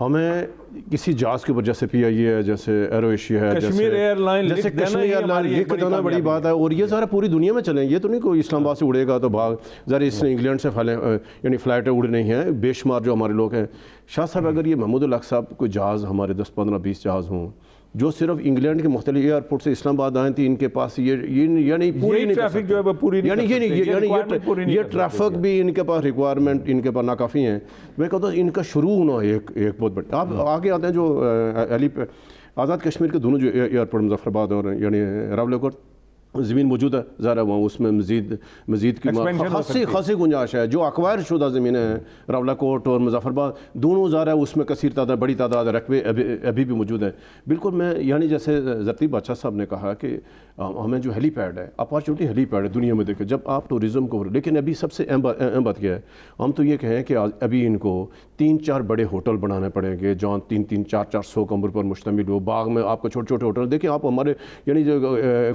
ہمیں کسی جہاز کے اوپر جیسے PIA ہے, جیسے ایرو ایشیا ہے, کشمیر ایئر لائن جیسے کشمیر ایئر لائن لکھ دینا بڑی بات ہے. اور یہ ذرا پوری دنیا میں چلیں, یہ تو نہیں کوئی اسلام آباد سے اڑے گا تو بھاگ ذرا اس نے انگلینڈ سے یعنی فلائٹیں اڑ نہیں ہیں بے شمار جو ہمارے لوگ ہیں. شاہ صاحب اگر یہ محمود الحق صاحب کوئی جہاز ہمارے 10 15 20 جہاز ہوں جو صرف انگلینڈ کے مختلف ایئرپورٹ سے اسلام آباد آئیں تھے, ان کے پاس یعنی پوری نہیں ٹریفک جو ہے وہ پوری یعنی یہ ٹریفک بھی ان کے پاس ریکوائرمنٹ ان کے پاس ناکافی ہیں. میں کہتا ہوں ان کا شروع ہونا ایک بہت بڑی. آپ آگے آتے ہیں جو آزاد کشمیر کے دونوں جو ایئرپورٹ مظفر آباد اور یعنی راولہ کوٹ زمین موجود ہے, ظاہر وہاں اس میں مزید کی خاصی گنجائش ہے. جو اکوائر شدہ زمینیں ہیں راولہ کوٹ اور مظفر آباد دونوں ظاہر ہے اس میں کثیر تعداد بڑی تعداد رقبے ابھی بھی موجود ہیں. بالکل میں یعنی جیسے زرتی بادشاہ صاحب نے کہا کہ ہمیں جو ہیلی پیڈ ہے اپارچونیٹی ہیلی پیڈ ہے دنیا میں دیکھیں جب آپ ٹورزم کو, لیکن ابھی سب سے اہم بات کیا ہے ہم تو یہ کہیں کہ ابھی ان کو 3-4 بڑے ہوٹل بنانے پڑیں گے جہاں 300 400 کمر پر مشتمل ہو. باغ میں آپ کو چھوٹے چھوٹے ہوٹل دیکھیں آپ ہمارے یعنی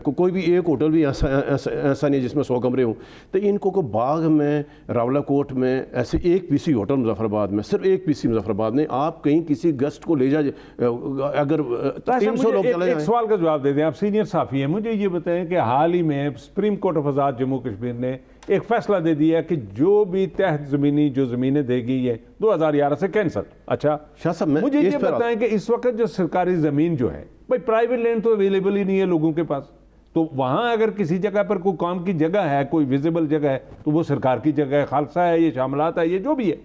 کوئی بھی ایک ہوٹل بھی ایسا نہیں جس میں 100 کمرے ہوں. تو ان کو باغ میں راولہ کوٹ میں ایسے ایک PC ہوٹل مظفر آباد میں صرف ایک PC مظفر آباد میں آپ کہیں کسی گیسٹ کو لے جائے اگر 300 لوگ چلے جائیں. ایک سوال کا جواب دے دیں, آپ سینئر صحافی ہیں, مجھے یہ بتائیں کہ حال ہی میں سپریم کورٹ آف آزاد جموں کشمیر نے ایک فیصلہ دے دیا کہ جو بھی تحت زمینی جو زمینیں دے گی ہے 2011 سے کینسل. اچھا شاہ صاحب مجھے یہ بتائیں کہ اس وقت جو سرکاری زمین جو ہے بھائی پرائیویٹ لینڈ تو اویلیبل ہی نہیں ہے لوگوں کے پاس, تو وہاں اگر کسی جگہ پر کوئی کام کی جگہ ہے کوئی ویزیبل جگہ ہے تو وہ سرکار کی جگہ ہے, خالصہ ہے, یہ شاملات ہے, یہ جو بھی ہے.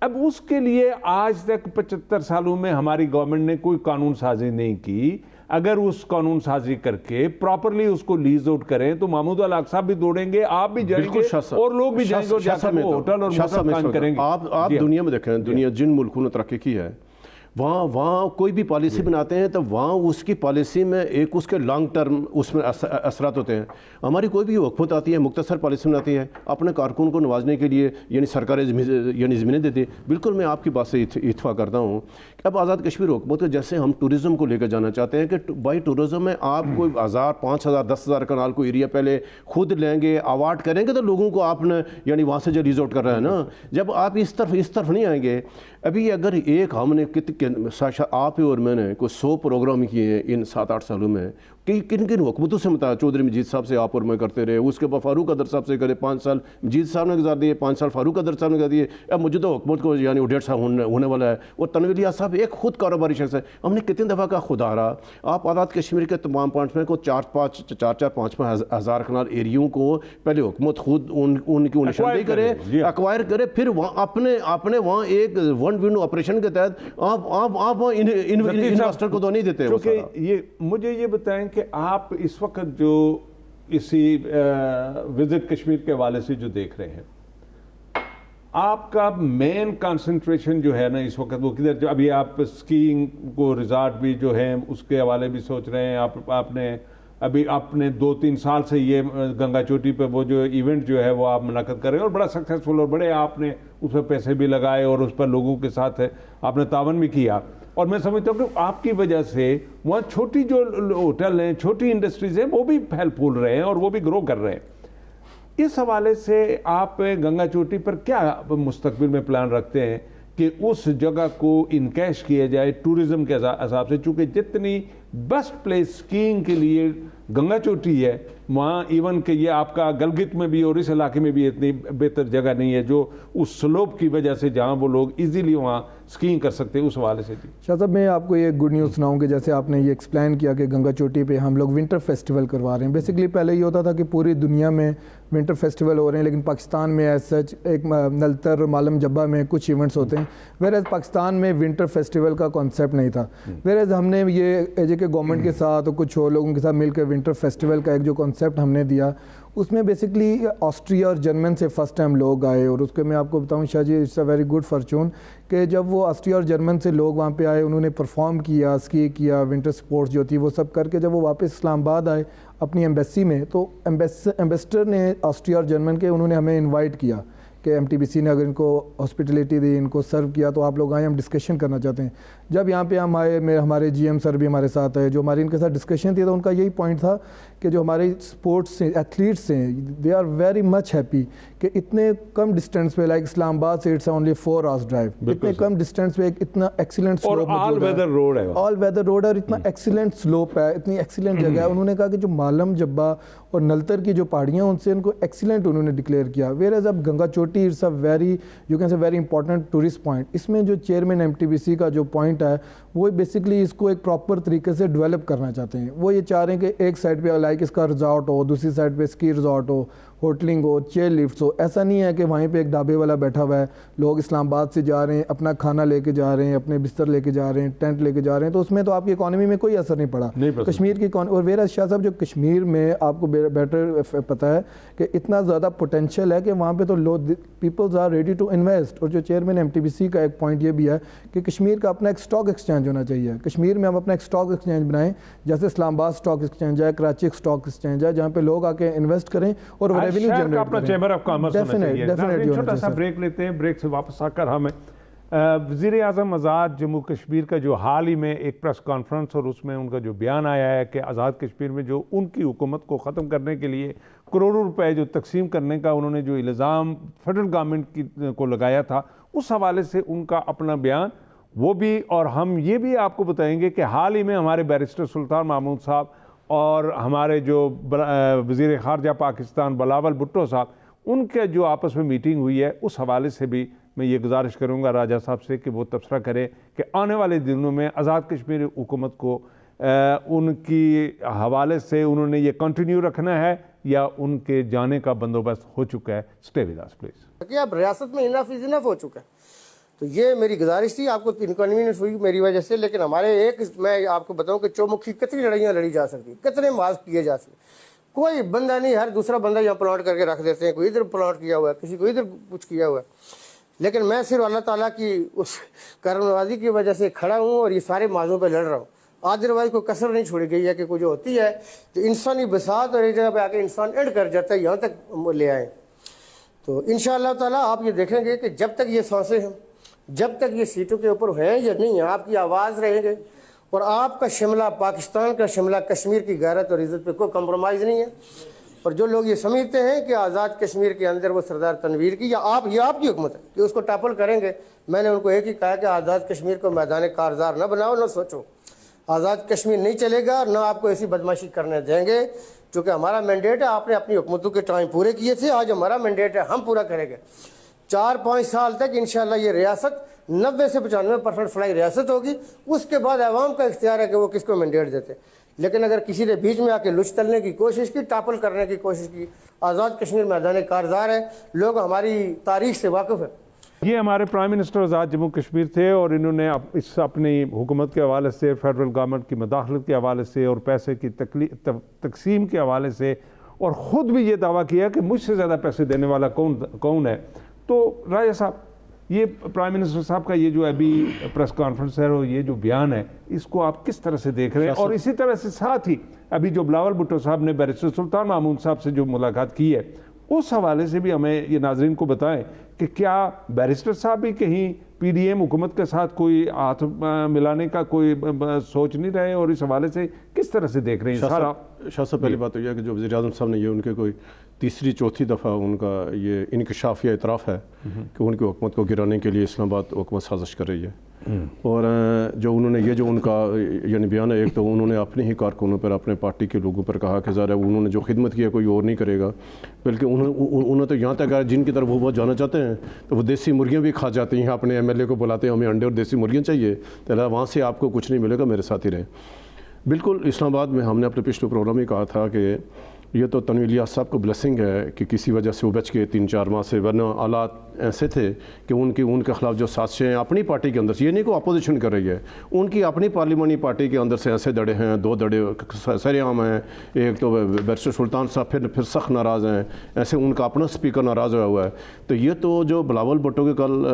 اب اس کے لیے آج تک 75 سالوں میں ہماری گورنمنٹ نے کوئی قانون سازی نہیں کی. اگر اس قانون سازی کر کے پراپرلی اس کو لیز آؤٹ کریں تو محمود الحق صاحب بھی دوڑیں گے, آپ بھی جائیں گے اور لوگ بھی جائیں گے اور جا کر وہ ہوٹل اور موٹر قائم کریں گے. آپ دنیا میں دیکھیں, دنیا جن ملکوں نے ترقی کی ہے وہاں کوئی بھی پالیسی بناتے ہیں تو وہاں اس کی پالیسی میں ایک اس کے لانگ ٹرم اس میں اثرات ہوتے ہیں. ہماری کوئی بھی حکومت آتی ہے مختصر پالیسی بناتی ہے اپنے کارکن کو نوازنے کے لیے یعنی سرکاریں یعنی زمینیں دیتی ہے. بالکل میں آپ کی بات سے اتفاق کرتا ہوں کہ اب آزاد کشمیر حکومت کو جیسے ہم ٹورزم کو لے کر جانا چاہتے ہیں کہ بائی ٹورزم میں آپ کوئی 1000 5000 10,000 کنال کو ایریا پہلے خود لیں گے اواٹ کریں گے تو لوگوں کو آپ نے یعنی وہاں سے جو ریزورٹ کر رہے ہیں نا, جب آپ اس طرف نہیں آئیں گے. ابھی اگر ایک ہم نے کہ آپ ہی اور میں نے کوئی 100 پروگرام کیے ہیں ان 7-8 سالوں میں کہ کن کن حکومتوں سے متعلق چودھری مجید صاحب سے آپ اور میں کرتے رہے, اس کے بعد فاروق قدر صاحب سے کرے, 5 سال مجید صاحب نے گزار دیے, 5 سال فاروق قدر صاحب نے گزار دیے, اب موجودہ حکومت کو یعنی وہ 1.5 سال ہونے والا ہے. اور تنویر الیاس صاحب ایک خود کاروباری شخص ہے. ہم نے کتنے دفعہ کا خدا رہا آپ آزاد کشمیر کے تمام پوائنٹس میں کو 4-5 ہزار کنال ایریوں کو پہلے حکومت خود ان کی نشاندہی کرے, ایکوائر کرے, پھر اپنے وہاں ایک ون ونڈو آپریشن کے تحت آپ انویسٹر کو تو نہیں دیتے. یہ مجھے یہ بتائیں کہ آپ اس وقت جو اسی وزٹ کشمیر کے حوالے سے جو دیکھ رہے ہیں, آپ کا مین کانسنٹریشن جو ہے نا اس وقت وہ کدھر, جو ابھی آپ سکینگ کو ریزارٹ بھی جو ہے اس کے حوالے بھی سوچ رہے ہیں, آپ نے ابھی اپنے 2-3 سال سے یہ گنگا چوٹی پہ وہ جو ایونٹ جو ہے وہ آپ منعقد کر رہے ہیں اور بڑا سکسیسفل اور بڑے آپ نے اس پہ پیسے بھی لگائے اور اس پر لوگوں کے ساتھ آپ نے تعاون بھی کیا, اور میں سمجھتا ہوں کہ آپ کی وجہ سے وہاں چھوٹی جو ہوٹل ہیں, چھوٹی انڈسٹریز ہیں, وہ بھی پھیل پھول رہے ہیں اور وہ بھی گرو کر رہے ہیں. اس حوالے سے آپ گنگا چوٹی پر کیا مستقبل میں پلان رکھتے ہیں کہ اس جگہ کو انکیش کیا جائے ٹورزم کے حساب سے, چونکہ جتنی بیسٹ پلیس سکینگ کے لیے گنگا چوٹی ہے وہاں ایون کہ یہ آپ کا گلگت میں بھی اور اس علاقے میں بھی اتنی بہتر جگہ نہیں ہے جو اس سلوپ کی وجہ سے جہاں وہ لوگ ایزیلی وہاں سکینگ کر سکتے ہیں. اس حوالے سے جی شاہ صاحب میں آپ کو یہ گڈ نیوز سناؤں کہ جیسے آپ نے یہ ایکسپلین کیا کہ گنگا چوٹی پہ ہم لوگ ونٹر فیسٹیول کروا رہے ہیں. بیسکلی پہلے یہ ہوتا تھا کہ پوری دنیا میں ونٹر فیسٹیول ہو رہے ہیں, لیکن پاکستان میں ایز سچ ایک نلتر مالم جبہ میں کچھ ایونٹس ہوتے ہیں, ویئر ایز پاکستان میں ونٹر فیسٹیول کا کانسیپٹ نہیں تھا. ویئر ایز ہم نے یہ ایجے کے گورنمنٹ کے ساتھ اور کچھ اور لوگوں کے ساتھ مل کے ونٹر فیسٹیول کا ایک جو کانسیپٹ ہم نے دیا, اس میں بیسکلی آسٹریا اور جرمن سے فرسٹ ٹائم لوگ آئے. اور اس کے میں آپ کو بتاؤں Shah ji it's a very good fortune کہ جب وہ آسٹریا اور جرمن سے لوگ وہاں پہ آئے, انہوں نے پرفارم کیا, اسکی کیا, ونٹر سپورٹس جو تھی وہ سب کر کے جب وہ واپس اسلام آباد آئے اپنی ایمبیسی میں, تو ایمبیسڈر نے آسٹریا اور جرمن کے انہوں نے ہمیں انوائٹ کیا کہ MTBC نے اگر ان کو ہاسپٹیلیٹی دی, ان کو سرو کیا, تو آپ لوگ آئیں, ہم ڈسکشن کرنا چاہتے ہیں. جب یہاں پہ ہم آئے, ہمارے GM سر بھی ہمارے ساتھ آئے, جو ہماری ان کے ساتھ ڈسکشن تھی, تو ان کا یہی پوائنٹ تھا کہ جو ہمارے اسپورٹس ہیں, ایتھلیٹس ہیں, they are very much happy کہ اتنے کم ڈسٹینس پہ, لائک اسلام آباد سے اٹس اونلی 4 hours ڈرائیو, اتنے کم ڈسٹینس پہ اتنا ایکسیلنٹ سلوپ ہے, آل ویدر روڈ ہے, آل ویدر روڈ ہے, اور اتنا ایکسیلنٹ سلوپ ہے, اتنی ایکسیلنٹ جگہ ہے. انہوں نے کہا کہ جو مالم جبہ اور نلتر کی جو پہاڑیاں ان سے ان کو ایکسیلنٹ انہوں نے ڈکلیئر کیا. ویئر ایز اب Ganga Choti it's a very you can say very important tourist point. اس میں جو چیئرمین MTBC کا جو پوائنٹ ہے وہ بیسکلی اس کو ایک پراپر طریقے سے ڈیولپ کرنا چاہتے ہیں. وہ یہ چاہ رہے ہیں کہ ایک سائڈ پہ لائک اس کا ریزارٹ ہو, دوسری سائڈ پہ اسکی ریزارٹ ہو, ہوٹلنگ ہو, چیئر لفٹس ہو. ایسا نہیں ہے کہ وہیں پہ ایک ڈھابے والا بیٹھا ہوا ہے, لوگ اسلام آباد سے جا رہے ہیں, اپنا کھانا لے کے جا رہے ہیں, اپنے بستر لے کے جا رہے ہیں, ٹینٹ لے کے جا رہے ہیں, تو اس میں تو آپ کی اکانومی میں کوئی اثر نہیں پڑا کشمیر کی اور ویرا شاہ صاحب جو کشمیر میں آپ کو بیٹر پتہ ہے کہ اتنا زیادہ پوٹینشیل ہے کہ وہاں پہ تو لوگ peoples are ready to invest. اور جو چیئرمین MTBC کا ایک پوائنٹ یہ بھی ہے کہ کشمیر کا اپنا ایک اسٹاک ایکسچینج ہونا چاہیے. کشمیر میں ہم اپنا ایک اسٹاک ایکسچینج بنائیں, جیسے اسلام آباد اسٹاک ایکسچینج ہے, کراچی اسٹاک ایکسچینج ہے, جہاں پہ لوگ آ کے انویسٹ کریں اور ریونیو جنریٹ اپنا چیمبر آف کامرس ہونا چاہیے. چھوٹا سا بریک لیتے ہیں, بریک سے واپس آ کر ہمیں وزیر اعظم آزاد جموں کشمیر کا جو حال ہی میں ایک پریس کانفرنس, اور اس میں ان کا جو بیان آیا ہے کہ آزاد کشمیر میں جو ان کی حکومت کو ختم کرنے کے لیے کروڑوں روپے جو تقسیم کرنے کا انہوں نے جو الزام فیڈرل گورنمنٹ کو لگایا تھا, اس حوالے سے ان کا اپنا بیان وہ بھی. اور ہم یہ بھی آپ کو بتائیں گے کہ حال ہی میں ہمارے بیرسٹر سلطان محمود صاحب اور ہمارے جو وزیر خارجہ پاکستان بلاول بھٹو صاحب, ان کے جو آپس میں میٹنگ ہوئی ہے, اس حوالے سے بھی میں یہ گزارش کروں گا راجہ صاحب سے کہ وہ تبصرہ کرے کہ آنے والے دنوں میں آزاد کشمیر حکومت کو ان کی حوالے سے انہوں نے یہ کنٹینیو رکھنا ہے یا ان کے جانے کا بندوبست ہو چکا ہے. Stay with us please. کہ اب ریاست میں انف از انف ہو چکا ہے, تو یہ میری گزارش تھی. آپ کو انکنوینئنس ہوئی میری وجہ سے, لیکن ہمارے ایک میں آپ کو بتاؤں کہ چومکھی کتنی لڑائیاں لڑی جا سکتی, کتنے مارچ کیے جا سکتے. کوئی بندہ نہیں, ہر دوسرا بندہ یہاں پلاٹ کر کے رکھ دیتے ہیں, کوئی ادھر پلاٹ کیا ہوا ہے, کسی کو ادھر کچھ کیا ہوا ہے. لیکن میں صرف اللہ تعالیٰ کی اس کرم نوازی کی وجہ سے کھڑا ہوں اور یہ سارے موضوع پہ لڑ رہا ہوں. ادروائز کوئی کسر نہیں چھوڑی گئی ہے کہ کوئی جو ہوتی ہے تو انسانی بساط اور ایک جگہ پہ آ کے انسان اینڈ کر جاتا ہے, یہاں تک لے آئیں. تو انشاءاللہ تعالیٰ آپ یہ دیکھیں گے کہ جب تک یہ سانسیں ہیں, جب تک یہ سیٹوں کے اوپر ہیں یا نہیں ہیں, آپ کی آواز رہیں گے, اور آپ کا شملہ پاکستان کا شملہ کشمیر کی غیرت اور عزت پہ کوئی کمپرومائز نہیں ہے. اور جو لوگ یہ سمجھتے ہیں کہ آزاد کشمیر کے اندر وہ سردار تنویر کی یا یہ آپ کی حکومت ہے کہ اس کو ٹاپل کریں گے، میں نے ان کو ایک ہی کہا کہ آزاد کشمیر کو میدان کارزار نہ بناؤ، نہ سوچو، آزاد کشمیر نہیں چلے گا، نہ آپ کو ایسی بدماشی کرنے دیں گے، چونکہ ہمارا مینڈیٹ ہے، آپ نے اپنی حکومتوں کے ٹائم پورے کیے تھے، آج ہمارا مینڈیٹ ہے، ہم پورا کریں گے۔ 4-5 سال تک انشاءاللہ یہ ریاست 90 سے 95% فلائی ریاست ہوگی، اس کے بعد عوام کا اختیار ہے کہ وہ کس کو مینڈیٹ دیتے ہیں۔ لیکن اگر کسی نے بیچ میں آ کے لچ تلنے کی کوشش کی، ٹاپل کرنے کی کوشش کی، آزاد کشمیر میدان کارزار ہے، لوگ ہماری تاریخ سے واقف ہیں۔ یہ ہمارے پرائم منسٹر آزاد جموں کشمیر تھے، اور انہوں نے اس اپنی حکومت کے حوالے سے، فیڈرل گورنمنٹ کی مداخلت کے حوالے سے اور پیسے کی تقسیم کے حوالے سے، اور خود بھی یہ دعویٰ کیا کہ مجھ سے زیادہ پیسے دینے والا کون ہے۔ تو راجہ صاحب، یہ پرائم منسٹر صاحب کا یہ جو ابھی پریس کانفرنس ہے اور یہ جو بیان ہے، اس کو آپ کس طرح سے دیکھ رہے ہیں؟ اور اسی طرح سے ساتھ ہی ابھی جو بلاول بھٹو صاحب نے بیرسٹر سلطان معمون صاحب سے جو ملاقات کی ہے، اس حوالے سے بھی ہمیں یہ ناظرین کو بتائیں کہ کیا بیرسٹر صاحب بھی کہیں پی ڈی ایم حکومت کے ساتھ کوئی ہاتھ ملانے کا کوئی سوچ نہیں رہے، اور اس حوالے سے کس طرح سے دیکھ رہے ہیں سارا؟ شاہ صاحب، پہلی بات تو یہ ہے کہ جو وزیر اعظم صاحب نے یہ ان کے کوئی تیسری چوتھی دفعہ ان کا یہ انکشاف یا اعتراف ہے کہ ان کی حکومت کو گرانے کے لیے اسلام آباد حکومت سازش کر رہی ہے، اور جو انہوں نے یہ جو ان کا یعنی بیان ہے، ایک تو انہوں نے اپنے ہی کارکنوں پر، اپنے پارٹی کے لوگوں پر کہا کہ ظاہر ہے انہوں نے جو خدمت کی ہے کوئی اور نہیں کرے گا، بلکہ انہوں تو یہاں تک کہا جن کی طرف وہ بہت جانا چاہتے ہیں تو وہ دیسی مرغیاں بھی کھا جاتی ہیں، اپنے ایم ایل اے کو بلاتے ہیں ہمیں انڈے اور دیسی مرغیاں چاہیے، تو وہاں سے آپ کو کچھ نہیں ملے گا، میرے ساتھ ہی رہیں۔ بالکل اسلام آباد میں ہم نے اپنے پچھلے پروگرام میں کہا تھا کہ یہ تو تنویر الیاس صاحب کو بلیسنگ ہے کہ کسی وجہ سے وہ بچ کے 3-4 ماہ سے، ورنہ حالات ایسے تھے کہ ان کے خلاف جو سازشیں ہیں اپنی پارٹی کے اندر سے، یہ نہیں کہ اپوزیشن کر رہی ہے، ان کی اپنی پارلیمانی پارٹی کے اندر سے ایسے دڑے ہیں، 2 دڑے سر عام ہیں، ایک تو بیرسٹر سلطان صاحب پھر سخت ناراض ہیں، ایسے ان کا اپنا اسپیکر ناراض ہوا ہے۔ تو یہ تو جو بلاول بھٹو کے کل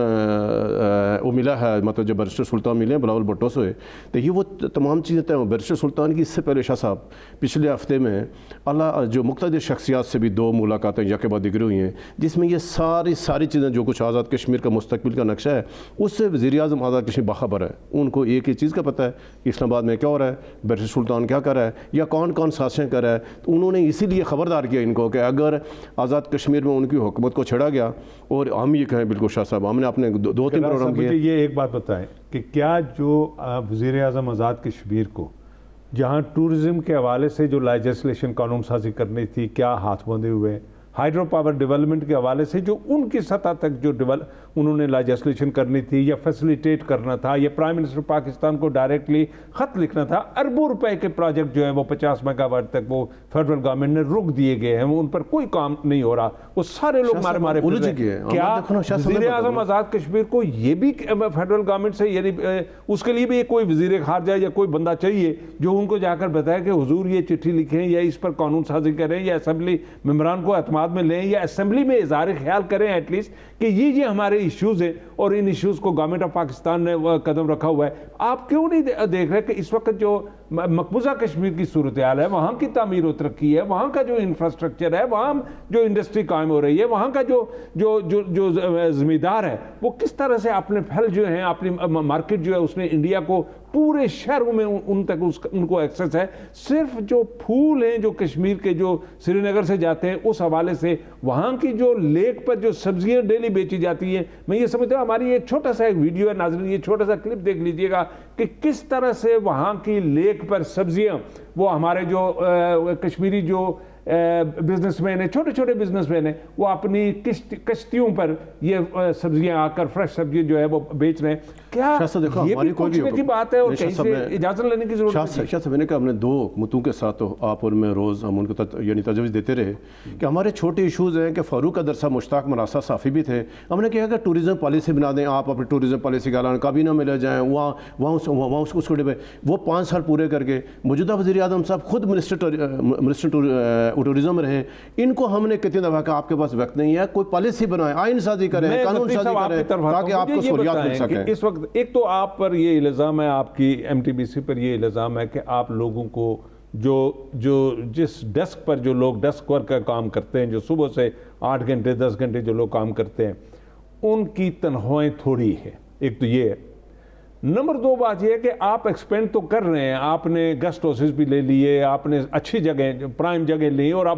وہ ملا ہے، مطلب جو بیرسٹر سلطان ملے ہیں بلاول بھٹو سے، تو یہ وہ تمام چیزیں طے ہیں۔ بیرسٹر سلطان کی اس سے پہلے شاہ صاحب پچھلے ہفتے میں اللہ جو مقتدر شخصیات سے بھی 2 ملاقاتیں یک بعد دیگر ہوئی ہیں، جس میں یہ ساری چیزیں جو کچھ آزاد کشمیر کا مستقبل کا نقشہ ہے اس سے وزیر اعظم آزاد کشمیر باخبر ہے، ان کو ایک ہی چیز کا پتہ ہے کہ اسلام آباد میں کیا ہو رہا ہے، بیرسٹر سلطان کیا کر رہا ہے یا کون سازشیں کر رہا ہے۔ تو انہوں نے اسی لیے خبردار کیا ان کو کہ اگر آزاد کشمیر میں ان کی حکومت کو چھڑا گیا، اور ہم یہ کہیں بالکل شاہ صاحب، ہم نے اپنے 2-3 پروگرام کیے۔ یہ ایک بات بتائیں کہ کیا جو وزیر اعظم آزاد کشمیر کو جہاں ٹورزم کے حوالے سے جو لیجسلیشن قانون سازی کرنی تھی، کیا ہاتھ بندھے ہوئے؟ ہائیڈرو پاور ڈیولپمنٹ کے حوالے سے جو ان کی سطح تک جو انہوں نے لیجسلیشن کرنی تھی یا فیسلیٹیٹ کرنا تھا، یا پرائم منسٹر پاکستان کو ڈائریکٹلی خط لکھنا تھا، اربوں روپے کے پروجیکٹ جو ہیں وہ 50 میگا واٹ تک وہ فیڈرل گورنمنٹ نے رک دیے گئے ہیں، ان پر کوئی کام نہیں ہو رہا، وہ سارے لوگ مارے پھر رہے ہیں۔ کیا وزیر اعظم آزاد کشمیر کو یہ بھی فیڈرل گورنمنٹ سے، یعنی اس کے لیے بھی کوئی وزیر خارجہ یا کوئی بندہ چاہیے جو ان کو جا کر بتائے کہ حضور یہ چٹھی لکھیں یا اس پر قانون سازی کریں یا اسمبلی ممبران کو اعتماد میں لیں یا اسمبلی میں اظہار خیال کریں ایٹ لیسٹ کہ یہ ہمارے ایشوز ہیں اور ان ایشوز کو گورنمنٹ آف پاکستان نے قدم رکھا ہوا ہے۔ آپ کیوں نہیں دیکھ رہے کہ اس وقت جو مقبوضہ کشمیر کی صورتحال ہے، وہاں کی تعمیر و ترقی ہے، وہاں کا جو انفراسٹرکچر ہے، وہاں جو انڈسٹری قائم ہو رہی ہے، وہاں کا جو زمیندار ہے وہ کس طرح سے اپنے پھل جو ہیں، اپنی مارکیٹ جو ہے اس نے انڈیا کو پورے شہروں میں ان تک ان کو ایکسس ہے، صرف جو پھول ہیں جو کشمیر کے جو سری نگر سے جاتے ہیں اس حوالے سے وہاں کی جو لیک پر جو سبزیاں ڈیلی بیچی جاتی ہیں، میں یہ سمجھتا ہوں ہماری ایک چھوٹا سا ایک ویڈیو ہے، ناظرین یہ چھوٹا سا کلپ دیکھ لیجئے گا کہ کس طرح سے وہاں کی لیک پر سبزیاں وہ ہمارے جو کشمیری جو بزنس مین ہیں، چھوٹے چھوٹے بزنس مین ہیں، وہ اپنی کشتیوں پر یہ سبزیاں آ کر فریش سبزی جو ہے وہ بیچ رہے ہیں۔ کیا یہ بھی پوچھنے کی بات ہے اور کہیں سے اجازت لینے کی ضرورت ہے؟ شاہ صاحب نے کہا ہم نے 2 حکومتوں کے ساتھ آپ اور میں روز ہم ان کو یعنی تجویز دیتے رہے کہ ہمارے چھوٹے ایشوز ہیں کہ فاروق قدر صاحب مشتاق مراسا صافی بھی تھے، ہم نے کہا کہ ٹورزم پالیسی بنا دیں، آپ اپنی ٹورزم پالیسی کا اعلان کابینہ میں لے جائیں، وہاں اس کو ڈبے وہ 5 سال پورے کر کے موجودہ وزیر اعظم صاحب خود منسٹر ٹورزم رہے، ان کو ہم نے کتنی دفعہ کہا آپ کے پاس وقت نہیں ہے، کوئی پالیسی بنائیں، آئین سازی کریں، قانون سازی کریں تاکہ آپ کو سہولیات مل سکیں۔ اس وقت ایک تو آپ پر یہ الزام ہے، آپ کی ایم ٹی بی سی پر یہ الزام ہے کہ آپ لوگوں کو جس ڈیسک پر جو لوگ ڈیسک ورک کا کام کرتے ہیں، جو صبح سے 8 گھنٹے 10 گھنٹے جو لوگ کام کرتے ہیں، ان کی تنخواہیں تھوڑی ہے، ایک تو یہ ہے۔ نمبر 2 بات یہ ہے کہ آپ ایکسپینڈ تو کر رہے ہیں، آپ نے گیسٹ ہاؤسز بھی لے لیے، آپ نے اچھی جگہ پرائم جگہ لی اور آپ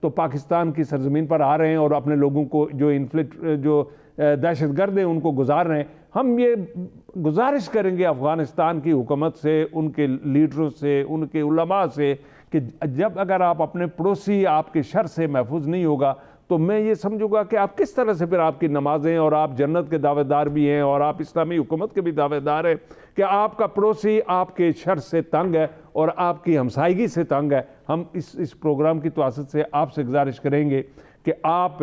تو پاکستان کی سرزمین پر آ رہے ہیں اور اپنے لوگوں کو جو دہشت گرد ہیں ان کو گزار رہے ہیں. ہم یہ گزارش کریں گے افغانستان کی حکومت سے, ان کے لیڈروں سے, ان کے علماء سے کہ جب اگر آپ اپنے پڑوسی آپ کے شر سے محفوظ نہیں ہوگا تو میں یہ سمجھوں گا کہ آپ کس طرح سے پھر آپ کی نمازیں, اور آپ جنت کے دعوے دار بھی ہیں اور آپ اسلامی حکومت کے بھی دعوے دار ہیں, کہ آپ کا پڑوسی آپ کے شر سے تنگ ہے اور آپ کی ہمسائیگی سے تنگ ہے. ہم اس پروگرام کی توسط سے آپ سے گزارش کریں گے کہ آپ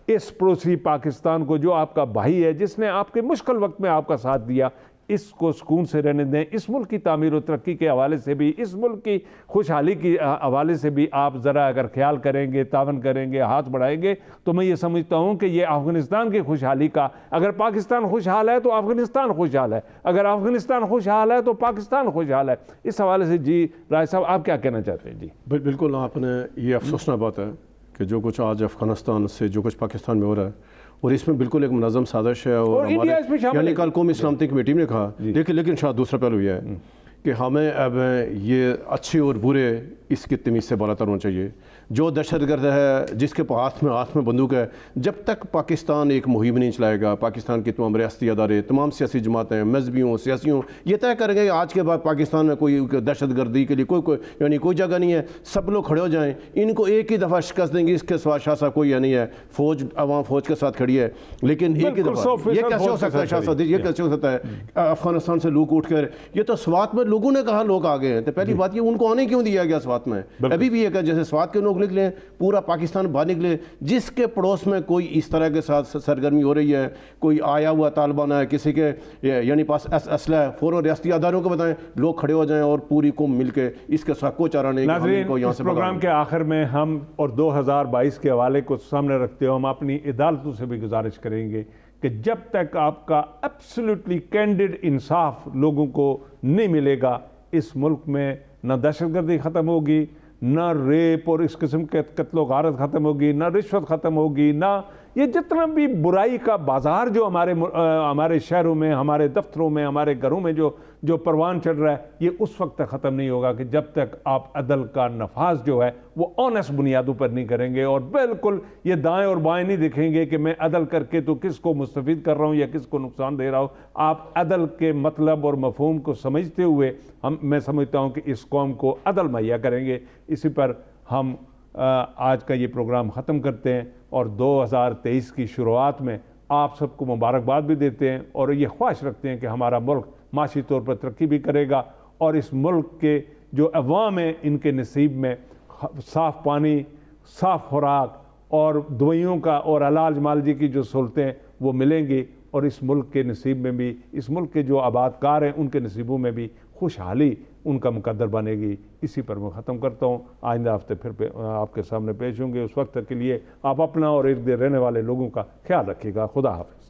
اس پڑوسی پاکستان کو, جو آپ کا بھائی ہے, جس نے آپ کے مشکل وقت میں آپ کا ساتھ دیا, اس کو سکون سے رہنے دیں. اس ملک کی تعمیر و ترقی کے حوالے سے بھی, اس ملک کی خوشحالی کے حوالے سے بھی آپ ذرا اگر خیال کریں گے, تعاون کریں گے, ہاتھ بڑھائیں گے, تو میں یہ سمجھتا ہوں کہ یہ افغانستان کی خوشحالی کا, اگر پاکستان خوشحال ہے تو افغانستان خوشحال ہے, اگر افغانستان خوشحال ہے تو پاکستان خوشحال ہے. اس حوالے سے جی رائے صاحب آپ کیا کہنا چاہتے ہیں؟ جی بالکل, آپ نے یہ افسوسناک بات ہے کہ جو کچھ آج افغانستان سے جو کچھ پاکستان میں ہو رہا ہے, اور اس میں بالکل ایک منظم سازش ہے, اور انڈیا اس میں شامل ہے. یعنی کل قومی سلامتی کمیٹی نے کہا, لیکن شاید دوسرا پہلو یہ ہے کہ ہمیں اب یہ اچھے اور برے اس کی تمیز سے بالا تر ہونا چاہیے. جو دہشت گرد ہے, جس کے ہاتھ میں بندوق ہے, جب تک پاکستان ایک مہم نہیں چلائے گا, پاکستان کے تمام ریاستی ادارے, تمام سیاسی جماعتیں, مذہبی ہوں, سیاسی ہوں, یہ طے کریں گے آج کے بعد پاکستان میں کوئی دہشت گردی کے لیے کوئی جگہ نہیں ہے, سب لوگ کھڑے ہو جائیں, ان کو ایک ہی دفعہ شکست دیں گے. اس کے سوا شاہ صاحب کوئی نہیں ہے, فوج عوام فوج کے ساتھ کھڑی ہے, لیکن ایک ہی دفعہ یہ کیسے ہو سکتا ہے شاہ صاحب, یہ کیسے ہو سکتا ہے؟ افغانستان سے لوگ اٹھ کر, یہ تو سوات میں لوگوں نے کہا لوگ آگے ہیں, تو پہلی بات یہ ان کو آنے کیوں دیا گیا سوات میں؟ ابھی بھی یہ کہ جیسے سوات کے لوگ نکلے, پورا پاکستان باہر نکلے, جس کے پڑوس میں کوئی اس طرح کے ساتھ سرگرمی ہو رہی ہے, کوئی آیا ہوا طالبان ہے, کسی کے یعنی پاس اسلحہ ہے, فوراً ریاستی اداروں کو بتائیں, لوگ کھڑے ہو جائیں اور پوری قوم مل کے اس کے ساتھ کوئی چارہ نہیں. ناظرین, اس پروگرام کے آخر میں ہم اور 2022 کے حوالے کو سامنے رکھتے ہوئے ہم اپنی عدالتوں سے بھی گزارش کریں گے کہ جب تک آپ کا ایبسلیوٹلی کینڈڈ انصاف لوگوں کو نہیں ملے گا, اس ملک میں نہ دہشت گردی ختم ہوگی, نہ ریپ اور اس قسم کے قتل و غارت ختم ہوگی, نہ رشوت ختم ہوگی, نہ یہ جتنا بھی برائی کا بازار جو ہمارے شہروں میں, ہمارے دفتروں میں, ہمارے گھروں میں جو پروان چڑھ رہا ہے, یہ اس وقت تک ختم نہیں ہوگا کہ جب تک آپ عدل کا نفاذ جو ہے وہ آنیسٹ بنیادوں پر نہیں کریں گے, اور بالکل یہ دائیں اور بائیں نہیں دیکھیں گے کہ میں عدل کر کے تو کس کو مستفید کر رہا ہوں یا کس کو نقصان دے رہا ہوں. آپ عدل کے مطلب اور مفہوم کو سمجھتے ہوئے میں سمجھتا ہوں کہ اس قوم کو عدل مہیا کریں گے. اسی پر ہم آج کا یہ پروگرام ختم کرتے ہیں, اور 2023 کی شروعات میں آپ سب کو مبارکباد بھی دیتے ہیں, اور یہ خواہش رکھتے ہیں کہ ہمارا ملک معاشی طور پر ترقی بھی کرے گا, اور اس ملک کے جو عوام ہیں ان کے نصیب میں صاف پانی, صاف خوراک اور دوائیوں کا اور علاج معالجے کی جو سہولتیں وہ ملیں گی, اور اس ملک کے نصیب میں بھی, اس ملک کے جو آباد کار ہیں ان کے نصیبوں میں بھی خوشحالی ان کا مقدر بنے گی. اسی پر میں ختم کرتا ہوں. آئندہ ہفتے پھر آپ کے سامنے پیش ہوں گے. اس وقت کے لیے آپ اپنا اور ارد گرد رہنے والے لوگوں کا خیال رکھیے گا. خدا حافظ.